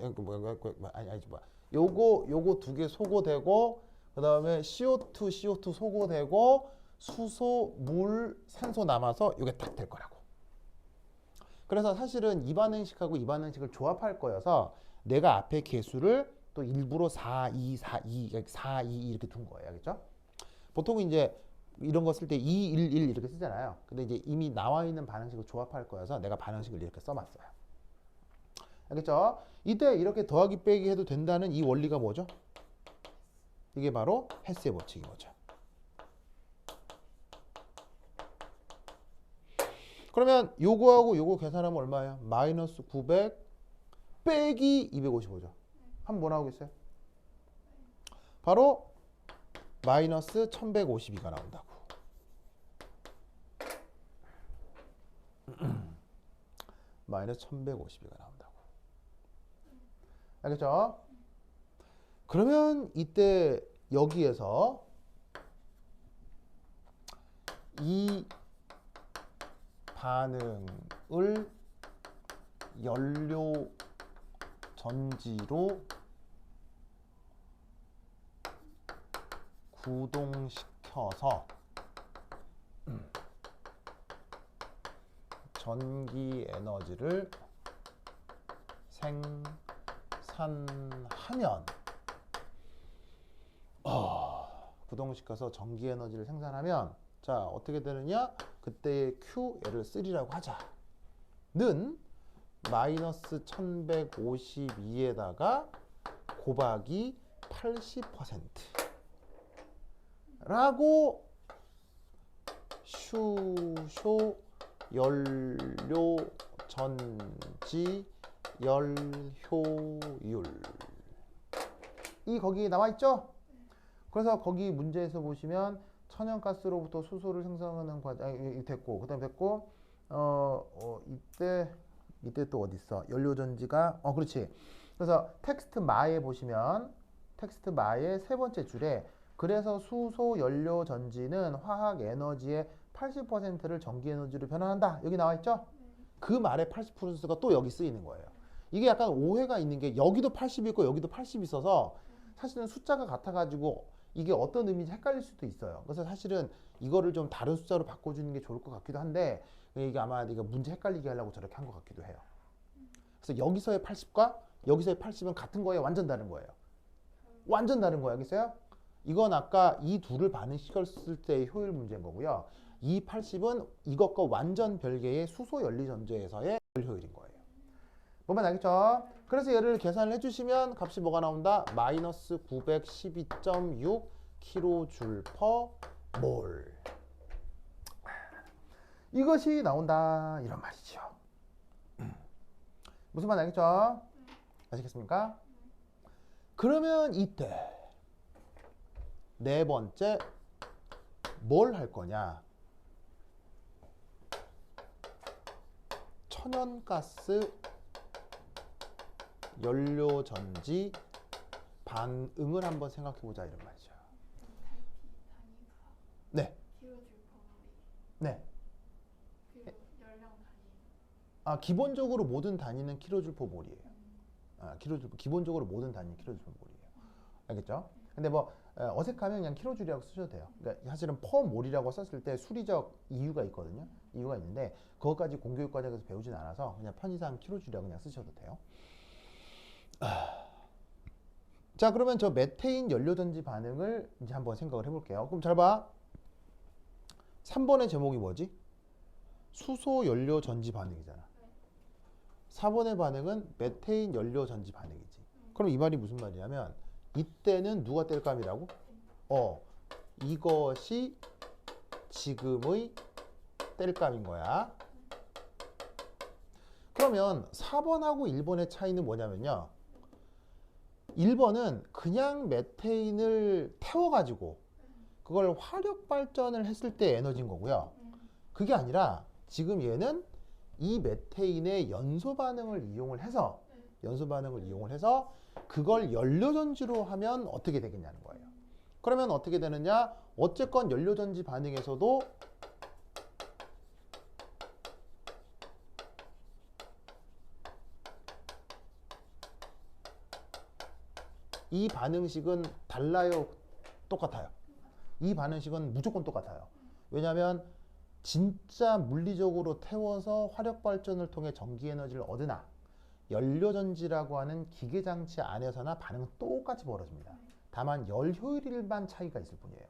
요거 두 개 소거되고 그 다음에 CO2 소거되고 수소, 물, 산소 남아서 이게 딱 될 거라고. 그래서 사실은 이 반응식하고 이 반응식을 조합할 거여서 내가 앞에 개수를 또 일부러 4, 2, 4, 2, 4, 2 이렇게 둔 거예요. 알겠죠? 보통 이제 이런 거 쓸 때 2, 1, 1 이렇게 쓰잖아요. 근데 이제 이미 나와 있는 반응식을 조합할 거여서 내가 반응식을 이렇게 써봤어요. 알겠죠? 이때 이렇게 더하기 빼기 해도 된다는 이 원리가 뭐죠? 이게 바로 헤스의 법칙인 거죠. 그러면 요거하고 요거 계산하면 얼마예요? 마이너스 900 빼기 255죠. 한번 뭐 나오겠어요? 바로 마이너스 1152가 나온다고. 마이너스 1152가 나온다고. 알겠죠? 그러면 이때 여기에서 이 반응을 연료 전지로 구동시켜서 전기 에너지를 생산하면 구동시켜서 전기 에너지를 생산하면 자 어떻게 되느냐? 그때의 Q를 3라고 하자는 마이너스 1152에다가 곱하기 80%라고 수소 연료 전지 열효율 이 거기 나와 있죠? 그래서 거기 문제에서 보시면 천연가스로부터 수소를 생성하는 과정 됐고 그다음에 됐고 이때 또 어디 있어? 연료 전지가 그렇지. 그래서 텍스트 마에 보시면 텍스트 마의 세 번째 줄에 그래서 수소 연료 전지는 화학 에너지의 80%를 전기 에너지로 변환한다. 여기 나와 있죠? 그 말의 80%가 또 여기 쓰이는 거예요. 이게 약간 오해가 있는 게 여기도 80이 있고 여기도 80이 있어서 사실은 숫자가 같아가지고 이게 어떤 의미인지 헷갈릴 수도 있어요. 그래서 사실은 이거를 좀 다른 숫자로 바꿔주는 게 좋을 것 같기도 한데 이게 아마 이거 문제 헷갈리게 하려고 저렇게 한 것 같기도 해요. 그래서 여기서의 80과 여기서의 80은 같은 거예요? 완전 다른 거예요? 완전 다른 거예요. 알겠어요? 이건 아까 이 둘을 반응시켰을 때의 효율 문제인 거고요. 이 80은 이것과 완전 별개의 수소 연리 전지에서의 효율인 거예요. 뭔말 알겠죠? 그래서 얘를 계산을 해주시면 값이 뭐가 나온다? 마이너스 912.6 kJ/몰 이것이 나온다 이런 말이죠. 무슨 말 알겠죠? 아시겠습니까? 그러면 이때 네 번째 뭘 할 거냐? 천연가스 연료전지 반응을 한번 생각해 보자 이런 말이죠. 네. 네. 기본적으로 모든 단위는 kJ/몰이에요. 기본적으로 모든 단위는 kJ/몰이에요. 알겠죠? 근데 뭐 어색하면 그냥 킬로줄이라고 쓰셔도 돼요. 그러니까 사실은 퍼몰이라고 썼을 때 수리적 이유가 있거든요. 이유가 있는데 그것까지 공교육 과정에서 배우진 않아서 그냥 편의상 킬로줄이라고 그냥 쓰셔도 돼요. 자, 그러면 저 메테인 연료전지 반응을 이제 한번 생각을 해볼게요. 그럼 잘 봐. 3번의 제목이 뭐지? 수소 연료 전지 반응이잖아. 4번의 반응은 메테인 연료 전지 반응이지. 그럼 이 말이 무슨 말이냐면 이때는 누가 땔감이라고? 이것이 지금의 땔감인 거야. 그러면 4번하고 1번의 차이는 뭐냐면요. 1번은 그냥 메테인을 태워가지고 그걸 화력 발전을 했을 때 에너지인 거고요. 그게 아니라 지금 얘는 이 메테인의 연소 반응을 이용을 해서 그걸 연료전지로 하면 어떻게 되겠냐는 거예요. 그러면 어떻게 되느냐? 어쨌건 연료전지 반응에서도 이 반응식은 달라요? 똑같아요. 이 반응식은 무조건 똑같아요. 왜냐하면 진짜 물리적으로 태워서 화력 발전을 통해 전기 에너지를 얻으나 연료전지라고 하는 기계장치 안에서나 반응은 똑같이 벌어집니다. 다만 열 효율일만 차이가 있을 뿐이에요.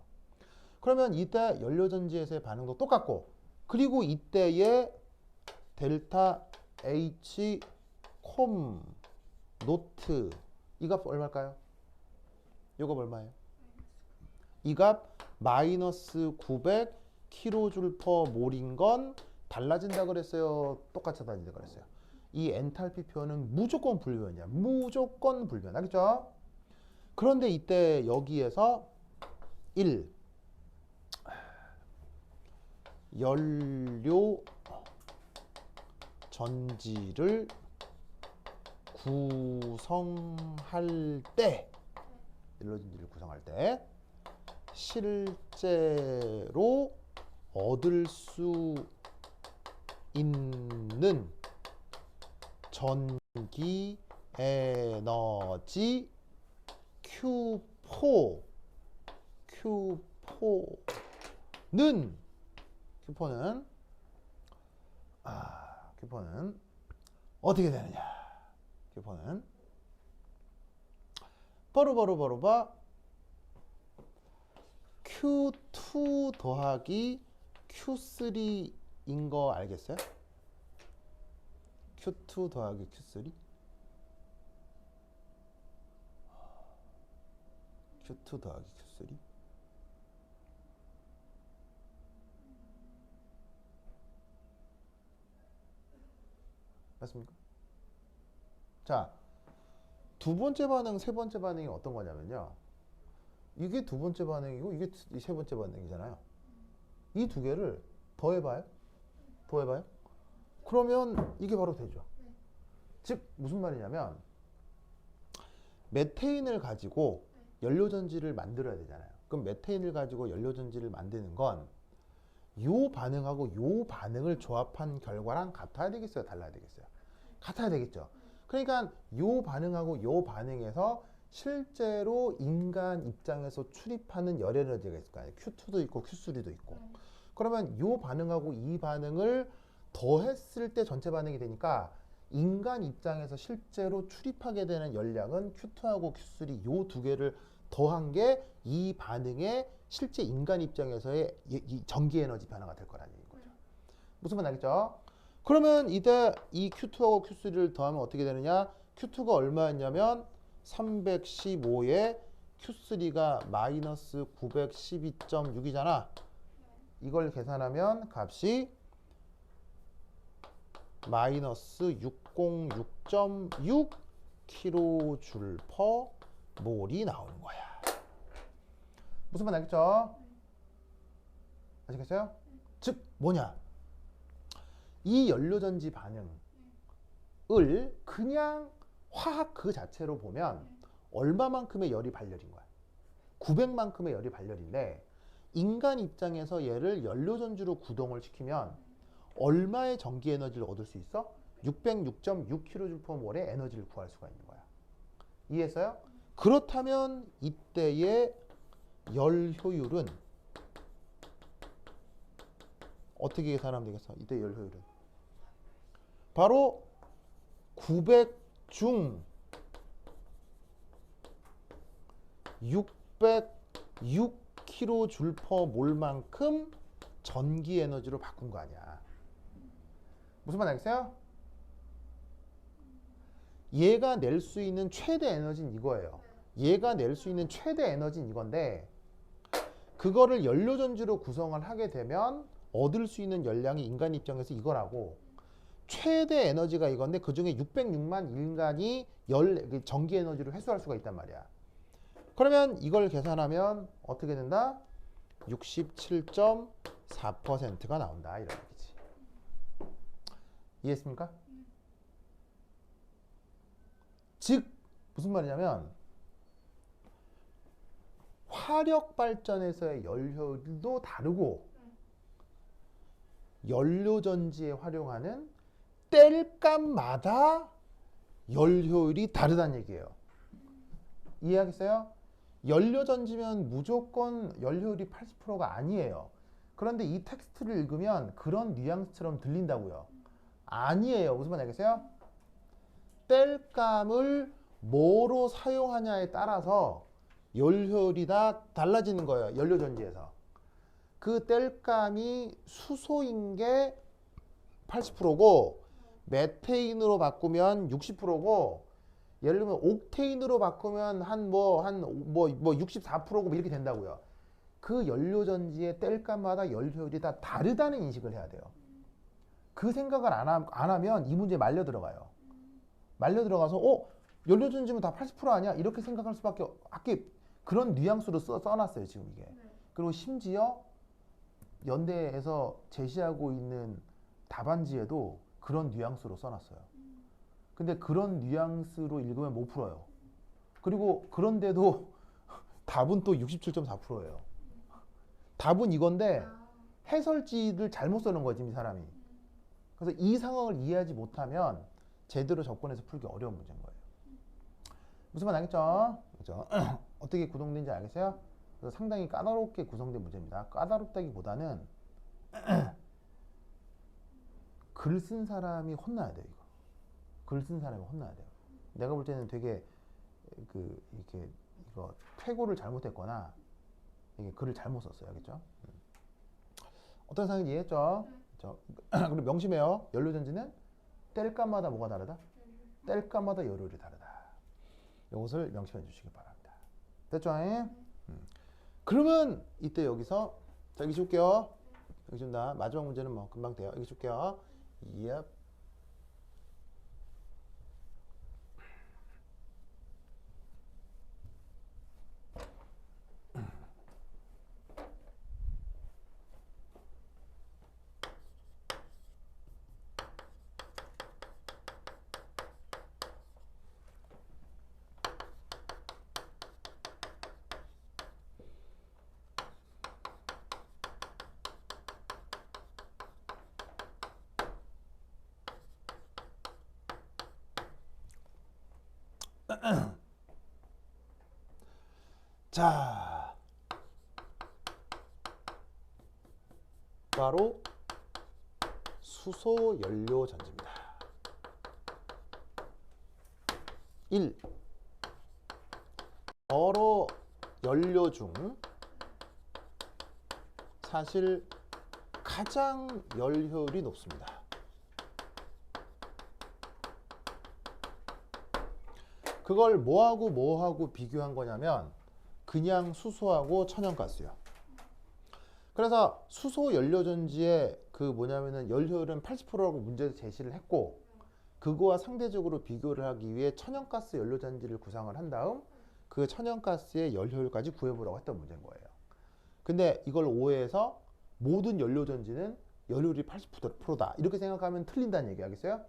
그러면 이때 연료전지에서의 반응도 똑같고 그리고 이때의 델타 H 콤 노트 이 값 얼마일까요? 이거 얼마예요? 이 값 마이너스 900 킬로줄 퍼 몰인 건 달라진다 그랬어요? 똑같이 달라진다 그랬어요? 이 엔탈피 표현은 무조건 불변이야. 무조건 불변. 알겠죠? 그런데 이때 여기에서 1. 연료 전지를 구성할 때 연료전지를 구성할 때 실제로 얻을 수 있는 전기 에너지 Q4는 어떻게 되느냐? Q4는 바로 봐. Q2 더하기 Q3인 거 알겠어요? Q2 더하기 Q3? Q2 더하기 Q3? 맞습니까? 자, 두 번째 반응, 세 번째 반응이 어떤 거냐면요. 이게 두 번째 반응이고 이게 세 번째 반응이잖아요. 이 두 개를 더해봐요. 그러면 이게 바로 되죠. 즉 무슨 말이냐면 메테인을 가지고 연료전지를 만들어야 되잖아요. 그럼 메테인을 가지고 연료전지를 만드는 건 요 반응하고 요 반응을 조합한 결과랑 같아야 되겠어요? 달라야 되겠어요? 같아야 되겠죠. 그러니까 요 반응하고 요 반응에서 실제로 인간 입장에서 출입하는 열 에너지가 있을 거 아니에요. Q2도 있고 Q3도 있고. 그러면 요 반응하고 이 반응을 더했을 때 전체 반응이 되니까 인간 입장에서 실제로 출입하게 되는 열량은 Q2하고 Q3 요 두 개를 더한 게 이 반응의 실제 인간 입장에서의 이 전기 에너지 변화가 될 거라는 거죠. 무슨 말 알겠죠? 그러면 이때 이 Q2하고 Q3를 더하면 어떻게 되느냐? Q2가 얼마였냐면 315에 Q3가 마이너스 912.6이잖아. 이걸 계산하면 값이 마이너스 606.6 킬로줄 퍼 몰이 나오는 거야. 무슨 말 알겠죠? 아시겠어요? 즉 뭐냐? 이 연료전지 반응을 그냥 화학 그 자체로 보면 얼마만큼의 열이 발열인 거야? 900만큼의 열이 발열인데 인간 입장에서 얘를 연료전지로 구동을 시키면 얼마의 전기 에너지를 얻을 수 있어? 606.6kJ/몰의 에너지를 구할 수가 있는 거야. 이해했어요? 그렇다면 이때의 열 효율은 어떻게 계산하면 되겠어? 이때 열 효율은 바로 900 중 606kJ/몰만큼 전기 에너지로 바꾼 거 아니야. 무슨 말 알겠어요? 얘가 낼 수 있는 최대 에너지는 이거예요. 얘가 낼 수 있는 최대 에너지는 이건데 그거를 연료전지로 구성을 하게 되면 얻을 수 있는 열량이 인간 입장에서 이거라고 최대 에너지가 이건데 그중에 606만 인간이 전기 에너지로 회수할 수가 있단 말이야. 그러면 이걸 계산하면 어떻게 된다? 67.4%가 나온다 이런 얘기지. 이해했습니까? 즉 무슨 말이냐면 화력 발전에서의 열 효율도 다르고 연료전지에 활용하는 뗄값마다 열 효율이 다르다는 얘기예요. 이해하겠어요? 연료전지면 무조건 열 효율이 80%가 아니에요. 그런데 이 텍스트를 읽으면 그런 뉘앙스처럼 들린다고요. 아니에요. 무슨 말 알겠어요? 뗄감을 뭐로 사용하냐에 따라서 열 효율이 다 달라지는 거예요. 연료전지에서. 그 뗄감이 수소인 게 80%고 메테인으로 바꾸면 60%고 예를 들면 옥테인으로 바꾸면 한 64%고 뭐 이렇게 된다고요. 그 연료전지의 뗄감마다 열 효율이 다 다르다는 인식을 해야 돼요. 그 생각을 안 하면 이 문제에 말려 들어가요. 말려 들어가서 연료전지면 다 80% 아니야? 이렇게 생각할 수밖에 그런 뉘앙스로 써놨어요 지금 이게. 그리고 심지어 연대에서 제시하고 있는 답안지에도 그런 뉘앙스로 써놨어요. 근데 그런 뉘앙스로 읽으면 못 풀어요. 그리고 그런데도 답은 또 67.4%예요. 답은 이건데 해설지를 잘못 써놓은 거지 이 사람이. 그래서 이 상황을 이해하지 못하면 제대로 접근해서 풀기 어려운 문제인 거예요. 무슨 말 알겠죠? 그렇죠? 어떻게 구성된지 알겠어요? 그래서 상당히 까다롭게 구성된 문제입니다. 까다롭다기보다는 글 쓴 사람이 혼나야 돼요. 글 쓴 사람이 혼나야 돼요. 내가 볼 때는 되게 이렇게 이거 퇴고를 잘못했거나 이게 글을 잘못 썼어요. 알겠죠? 어떤 상황인지 이해했죠? 그렇죠? 그리고 명심해요. 연료전지는 뗄감마다 뭐가 다르다? 뗄감마다 열효율이 다르다. 이것을 명심해 주시기 바랍니다. 됐죠? 그러면 이때 여기서 자, 여기 줄게요. 여기 준다. 마지막 문제는 뭐 금방 돼요. 여기 줄게요. Yep. 자, 바로 수소 연료 전지입니다. 1. 여러 연료 중 사실 가장 열 효율이 높습니다. 그걸 뭐하고 비교한 거냐면 그냥 수소하고 천연가스요. 그래서 수소 연료전지의 뭐냐면은 열 효율은 80%라고 문제에서 제시를 했고 그거와 상대적으로 비교를 하기 위해 천연가스 연료전지를 구상을 한 다음 그 천연가스의 열 효율까지 구해보라고 했던 문제인 거예요. 근데 이걸 오해해서 모든 연료전지는 열 효율이 80%다 이렇게 생각하면 틀린다는 얘기 알겠어요?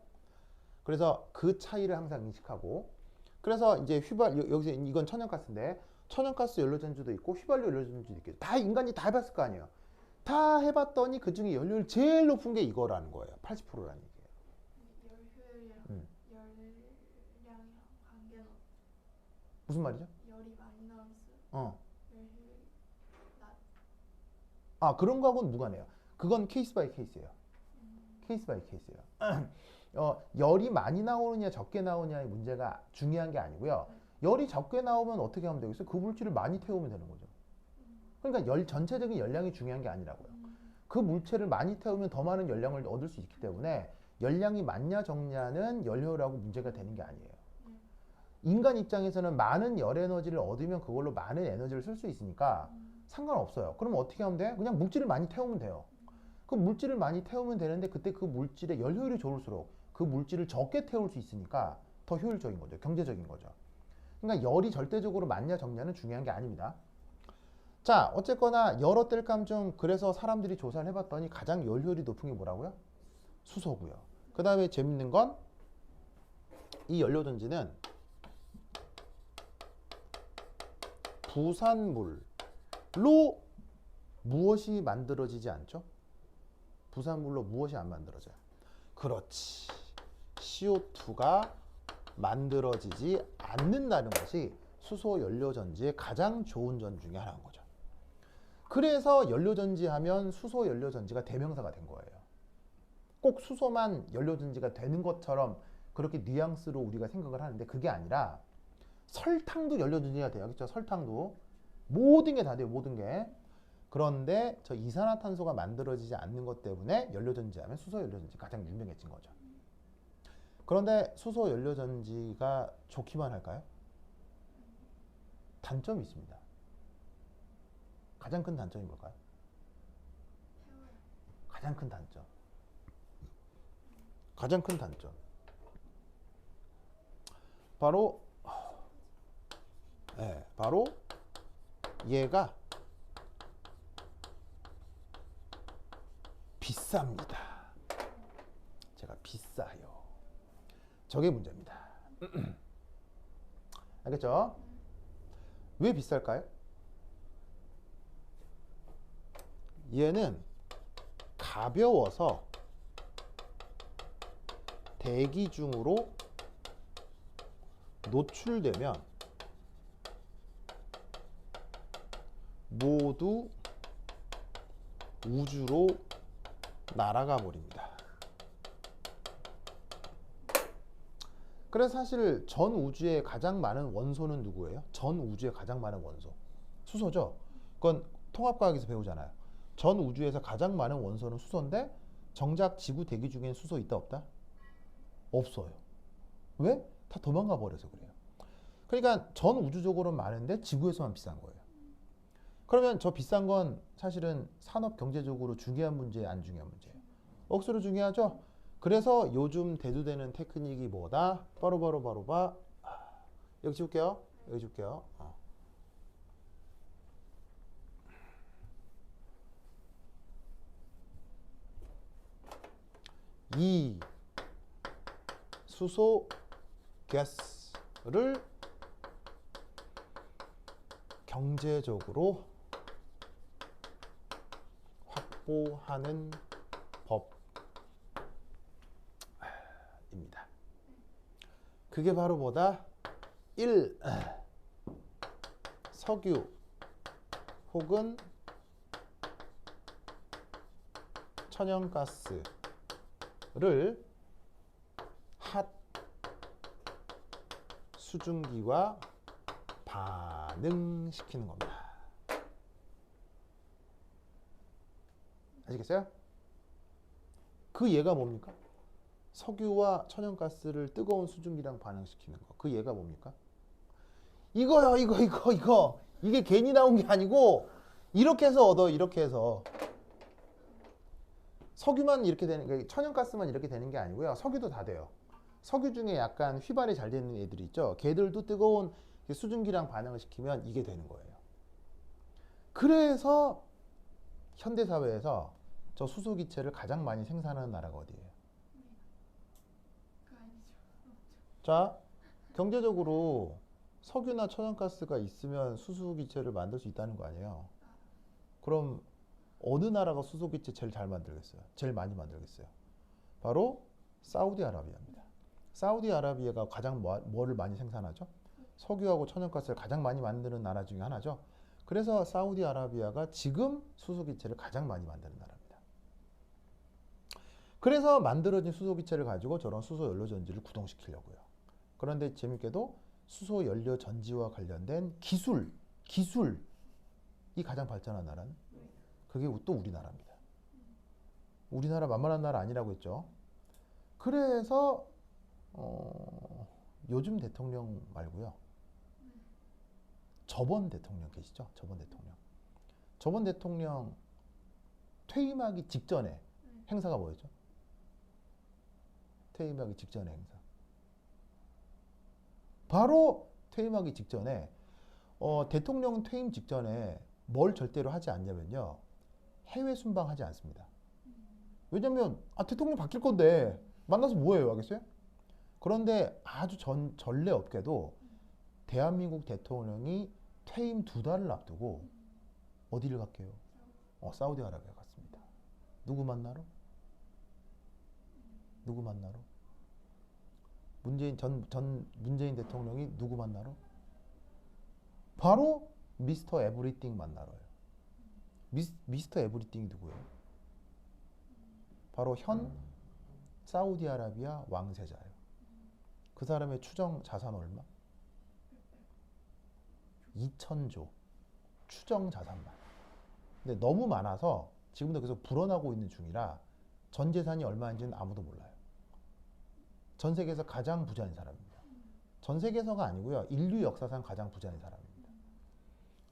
그래서 그 차이를 항상 인식하고 그래서 이제 여기서 이건 천연가스인데 천연가스 연료전지도 있고 휘발유 연료전지도 있겠죠. 다 인간이 다 해봤을 거 아니에요. 다 해봤더니 그 중에 연료율 제일 높은 게 이거라는 거예요. 80%라는 얘기예요. 열효율이랑 열량이랑 관계는 무슨 말이죠? 열이 많이 나올수록 어. 열효율이 아, 그런 거하고는 무관해요. 그건 케이스 바이 케이스예요. 케이스 바이 케이스예요. 열이 많이 나오느냐 적게 나오느냐의 문제가 중요한 게 아니고요. 열이 적게 나오면 어떻게 하면 되겠어요? 그 물질을 많이 태우면 되는 거죠. 그러니까 전체적인 열량이 중요한 게 아니라고요. 그 물체를 많이 태우면 더 많은 열량을 얻을 수 있기 때문에 열량이 많냐 적냐는 연료라고 문제가 되는 게 아니에요. 인간 입장에서는 많은 열 에너지를 얻으면 그걸로 많은 에너지를 쓸 수 있으니까 상관없어요. 그럼 어떻게 하면 돼? 그냥 물질을 많이 태우면 돼요. 그 물질을 많이 태우면 되는데 그때 그 물질의 열 효율이 좋을수록 그 물질을 적게 태울 수 있으니까 더 효율적인 거죠. 경제적인 거죠. 그러니까 열이 절대적으로 많냐 적냐는 중요한 게 아닙니다. 자, 어쨌거나 여러 땔감 중 그래서 사람들이 조사를 해봤더니 가장 열 효율이 높은 게 뭐라고요? 수소고요. 그 다음에 재밌는 건 이 연료전지는 부산물로 무엇이 만들어지지 않죠? 부산물로 무엇이 안 만들어져요? 그렇지. CO2가 만들어지지 않는다는 것이 수소 연료전지의 가장 좋은 점 중에 하나인 거죠. 그래서 연료전지 하면 수소 연료전지가 대명사가 된 거예요. 꼭 수소만 연료전지가 되는 것처럼 그렇게 뉘앙스로 우리가 생각을 하는데 그게 아니라 설탕도 연료전지가 돼요. 그렇죠? 설탕도. 모든 게 다 돼요. 모든 게. 그런데 저 이산화탄소가 만들어지지 않는 것 때문에 연료전지 하면 수소 연료전지 가장 유명해진 거죠. 그런데 수소 연료전지가 좋기만 할까요? 단점이 있습니다. 가장 큰 단점이 뭘까요? 가장 큰 단점. 가장 큰 단점. 바로 얘가 비쌉니다. 제가 비싸요. 저게 문제입니다. 알겠죠? 왜 비쌀까요? 얘는 가벼워서 대기 중으로 노출되면 모두 우주로 날아가 버립니다. 그래서 사실 전 우주에 가장 많은 원소는 누구예요? 전 우주에 가장 많은 원소. 수소죠. 그건 통합과학에서 배우잖아요. 전 우주에서 가장 많은 원소는 수소인데 정작 지구 대기 중엔 수소 있다 없다? 없어요. 왜? 다 도망가 버려서 그래요. 그러니까 전 우주적으로는 많은데 지구에서만 비싼 거예요. 그러면 저 비싼 건 사실은 산업 경제적으로 중요한 문제, 안 중요한 문제예요? 억수로 중요하죠. 그래서 요즘 대두되는 테크닉이 뭐다? 바로 여기 지울게요. 여기 지울게요. 이 수소 가스를 경제적으로 확보하는 법입니다. 그게 바로 뭐다? 1. 석유 혹은 천연가스를 핫 수증기와 반응시키는 겁니다. 아시겠어요? 그 얘가 뭡니까? 석유와 천연가스를 뜨거운 수증기랑 반응시키는 거. 그 얘가 뭡니까? 이거요, 이거. 이게 괜히 나온 게 아니고 이렇게 해서 얻어, 이렇게 해서. 석유만 이렇게 되는 게, 천연가스만 이렇게 되는 게 아니고요. 석유도 다 돼요. 석유 중에 약간 휘발이 잘 되는 애들이 있죠. 걔들도 뜨거운 수증기랑 반응을 시키면 이게 되는 거예요. 그래서 현대사회에서 저 수소기체를 가장 많이 생산하는 나라가 어디예요? 그 아니죠. 자, 경제적으로 석유나 천연가스가 있으면 수소기체를 만들 수 있다는 거 아니에요? 그럼 어느 나라가 수소기체 제일 잘 만들겠어요? 제일 많이 만들겠어요? 바로 사우디아라비아입니다. 사우디아라비아가 가장 뭐를 많이 생산하죠? 석유하고 천연가스를 가장 많이 만드는 나라 중에 하나죠. 그래서 사우디아라비아가 지금 수소기체를 가장 많이 만드는 나라입니다. 그래서 만들어진 수소기체를 가지고 저런 수소연료전지를 구동시키려고요. 그런데 재밌게도 수소연료전지와 관련된 기술이 가장 발전한 나라는 그게 또 우리나라입니다. 우리나라 만만한 나라 아니라고 했죠. 그래서 요즘 대통령 말고요. 저번 대통령 계시죠? 저번 대통령 퇴임하기 직전에 행사가 뭐였죠? 퇴임하기 직전에 행사. 바로 퇴임하기 직전에 대통령 퇴임 직전에 뭘 절대로 하지 않냐면요. 해외 순방하지 않습니다. 왜냐면 대통령 바뀔 건데 만나서 뭐해요 하겠어요? 그런데 아주 전례 없게도 대한민국 대통령이 퇴임 2달을 앞두고 어디를 갔게요? 사우디아라비아 갔습니다. 누구 만나러? 문재인 대통령이 누구 만나러? 바로 미스터 에브리띵 만나러요. 미스터 에브리띵이 누구예요? 바로 현 사우디아라비아 왕세자예요. 그 사람의 추정 자산 얼마? 2,000조. 추정 자산만. 근데 너무 많아서 지금도 계속 불어나고 있는 중이라 전 재산이 얼마인지는 아무도 몰라요. 전 세계에서 가장 부자인 사람입니다. 전 세계에서가 아니고요. 인류 역사상 가장 부자인 사람입니다.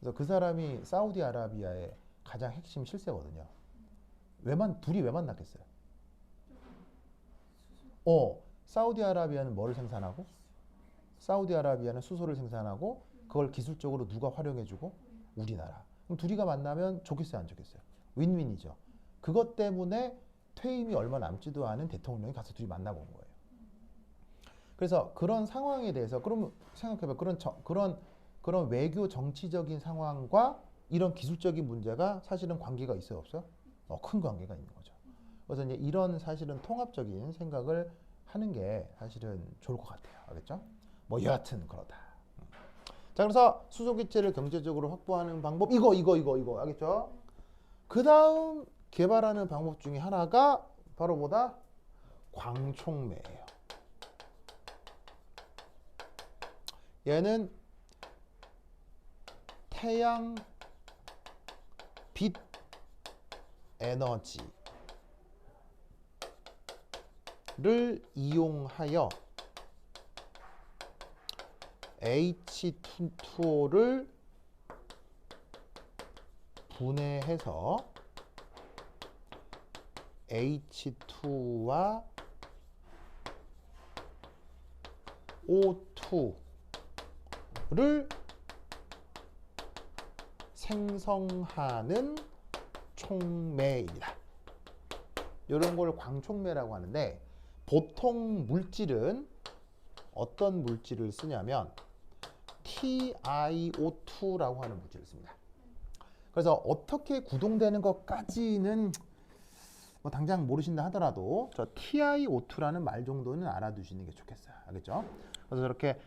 그래서 그 사람이 사우디아라비아의 가장 핵심 실세거든요. 둘이 왜 만났겠어요? 사우디아라비아는 뭐를 생산하고? 사우디아라비아는 수소를 생산하고 그걸 기술적으로 누가 활용해주고? 우리나라. 그럼 둘이가 만나면 좋겠어요, 안 좋겠어요? 윈윈이죠. 그것 때문에 퇴임이 얼마 남지도 않은 대통령이 가서 둘이 만나본 거예요. 그래서 그런 상황에 대해서 그러면 생각해봐요. 그런 외교 정치적인 상황과 이런 기술적인 문제가 사실은 관계가 있어요, 없어요? 큰 관계가 있는 거죠. 그래서 이제 이런 사실은 통합적인 생각을 하는 게 사실은 좋을 것 같아요. 알겠죠? 뭐 여하튼 그렇다. 자, 그래서 수소기체를 경제적으로 확보하는 방법 이거 알겠죠? 그 다음 개발하는 방법 중에 하나가 바로 뭐다? 광촉매예요. 얘는 태양 빛 에너지를 이용하여 H2O를 분해해서 H2와 O2를 생성하는 촉매입니다. 이런 걸 광촉매라고 하는데 보통 물질은 어떤 물질을 쓰냐면 TiO2라고 하는 물질을 씁니다. 그래서 어떻게 구동되는 것까지는 뭐 당장 모르신다 하더라도 저 TiO2라는 말 정도는 알아두시는 게 좋겠어요. 알겠죠? 그래서 저렇게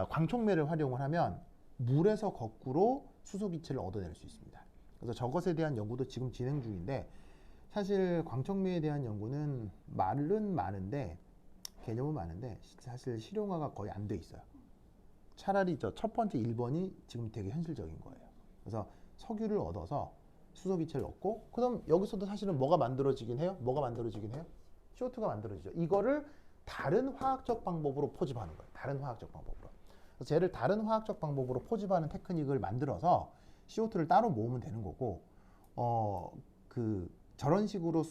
광촉매를 활용을 하면 물에서 거꾸로 수소기체를 얻어낼 수 있습니다. 그래서 저것에 대한 연구도 지금 진행 중인데 사실 광촉매에 대한 연구는 말은 많은데 개념은 많은데 사실 실용화가 거의 안 돼 있어요. 차라리 저 첫 번째 1번이 지금 되게 현실적인 거예요. 그래서 석유를 얻어서 수소기체를 얻고 그럼 여기서도 사실은 뭐가 만들어지긴 해요? CO2가 만들어지죠. 이거를 다른 화학적 방법으로 포집하는 거예요. 다른 화학적 방법으로. 그래서 쟤를 다른 화학적 방법으로 포집하는 테크닉을 만들어서 CO2를 따로 모으면 되는 거고 저런 식으로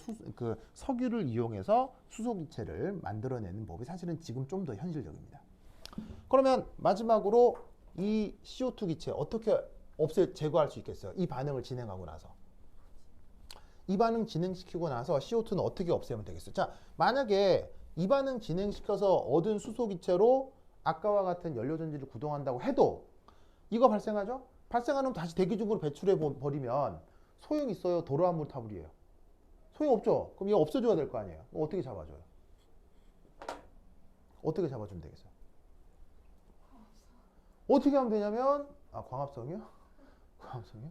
석유를 이용해서 수소기체를 만들어내는 법이 사실은 지금 좀 더 현실적입니다. 그러면 마지막으로 이 CO2 기체 어떻게 제거할 수 있겠어요? 이 반응을 진행하고 나서. 이 반응 진행시키고 나서 CO2는 어떻게 없애면 되겠어요? 자, 만약에 이 반응 진행시켜서 얻은 수소기체로 아까와 같은 연료전지를 구동한다고 해도 이거 발생하죠? 발생하면 다시 대기 중으로 배출해 버리면 소용 있어요? 도로암물 타불이에요? 소용 없죠? 그럼 이거 없애줘야 될 거 아니에요? 어떻게 잡아줘요? 어떻게 잡아주면 되겠어요? 어떻게 하면 되냐면 광합성이요? 감성이요?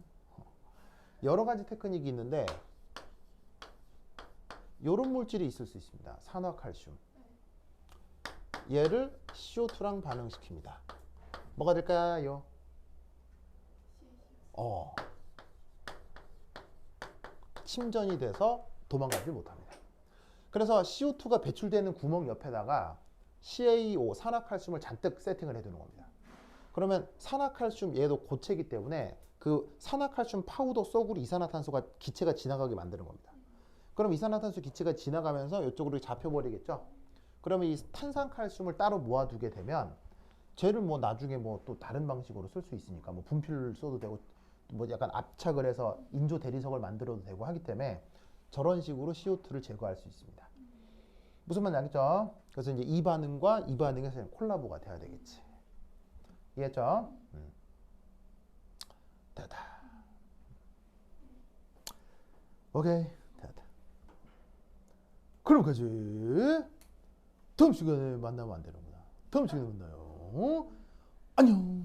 여러 가지 테크닉이 있는데 이런 물질이 있을 수 있습니다. 산화칼슘. 얘를 CO2랑 반응시킵니다. 뭐가 될까요? 침전이 돼서 도망가지 못합니다. 그래서 CO2가 배출되는 구멍 옆에다가 CaO, 산화칼슘을 잔뜩 세팅을 해두는 겁니다. 그러면 산화칼슘 얘도 고체이기 때문에 그 산화칼슘 파우더 속으로 이산화탄소가 기체가 지나가게 만드는 겁니다. 그럼 이산화탄소 기체가 지나가면서 이쪽으로 잡혀버리겠죠. 그러면 이 탄산칼슘을 따로 모아두게 되면 쟤를 뭐 나중에 뭐 또 다른 방식으로 쓸 수 있으니까 뭐 분필을 써도 되고 뭐 약간 압착을 해서 인조 대리석을 만들어도 되고 하기 때문에 저런 식으로 CO2를 제거할 수 있습니다. 무슨 말인지 알겠죠? 그래서 이제 이 반응과 이 반응에서 콜라보가 돼야 되겠지. 이해했죠? 됐다. 오케이, 됐다. 그럼 가지. 다음 시간에 만나면 안 되는구나. 다음 시간에 만나요. 안녕.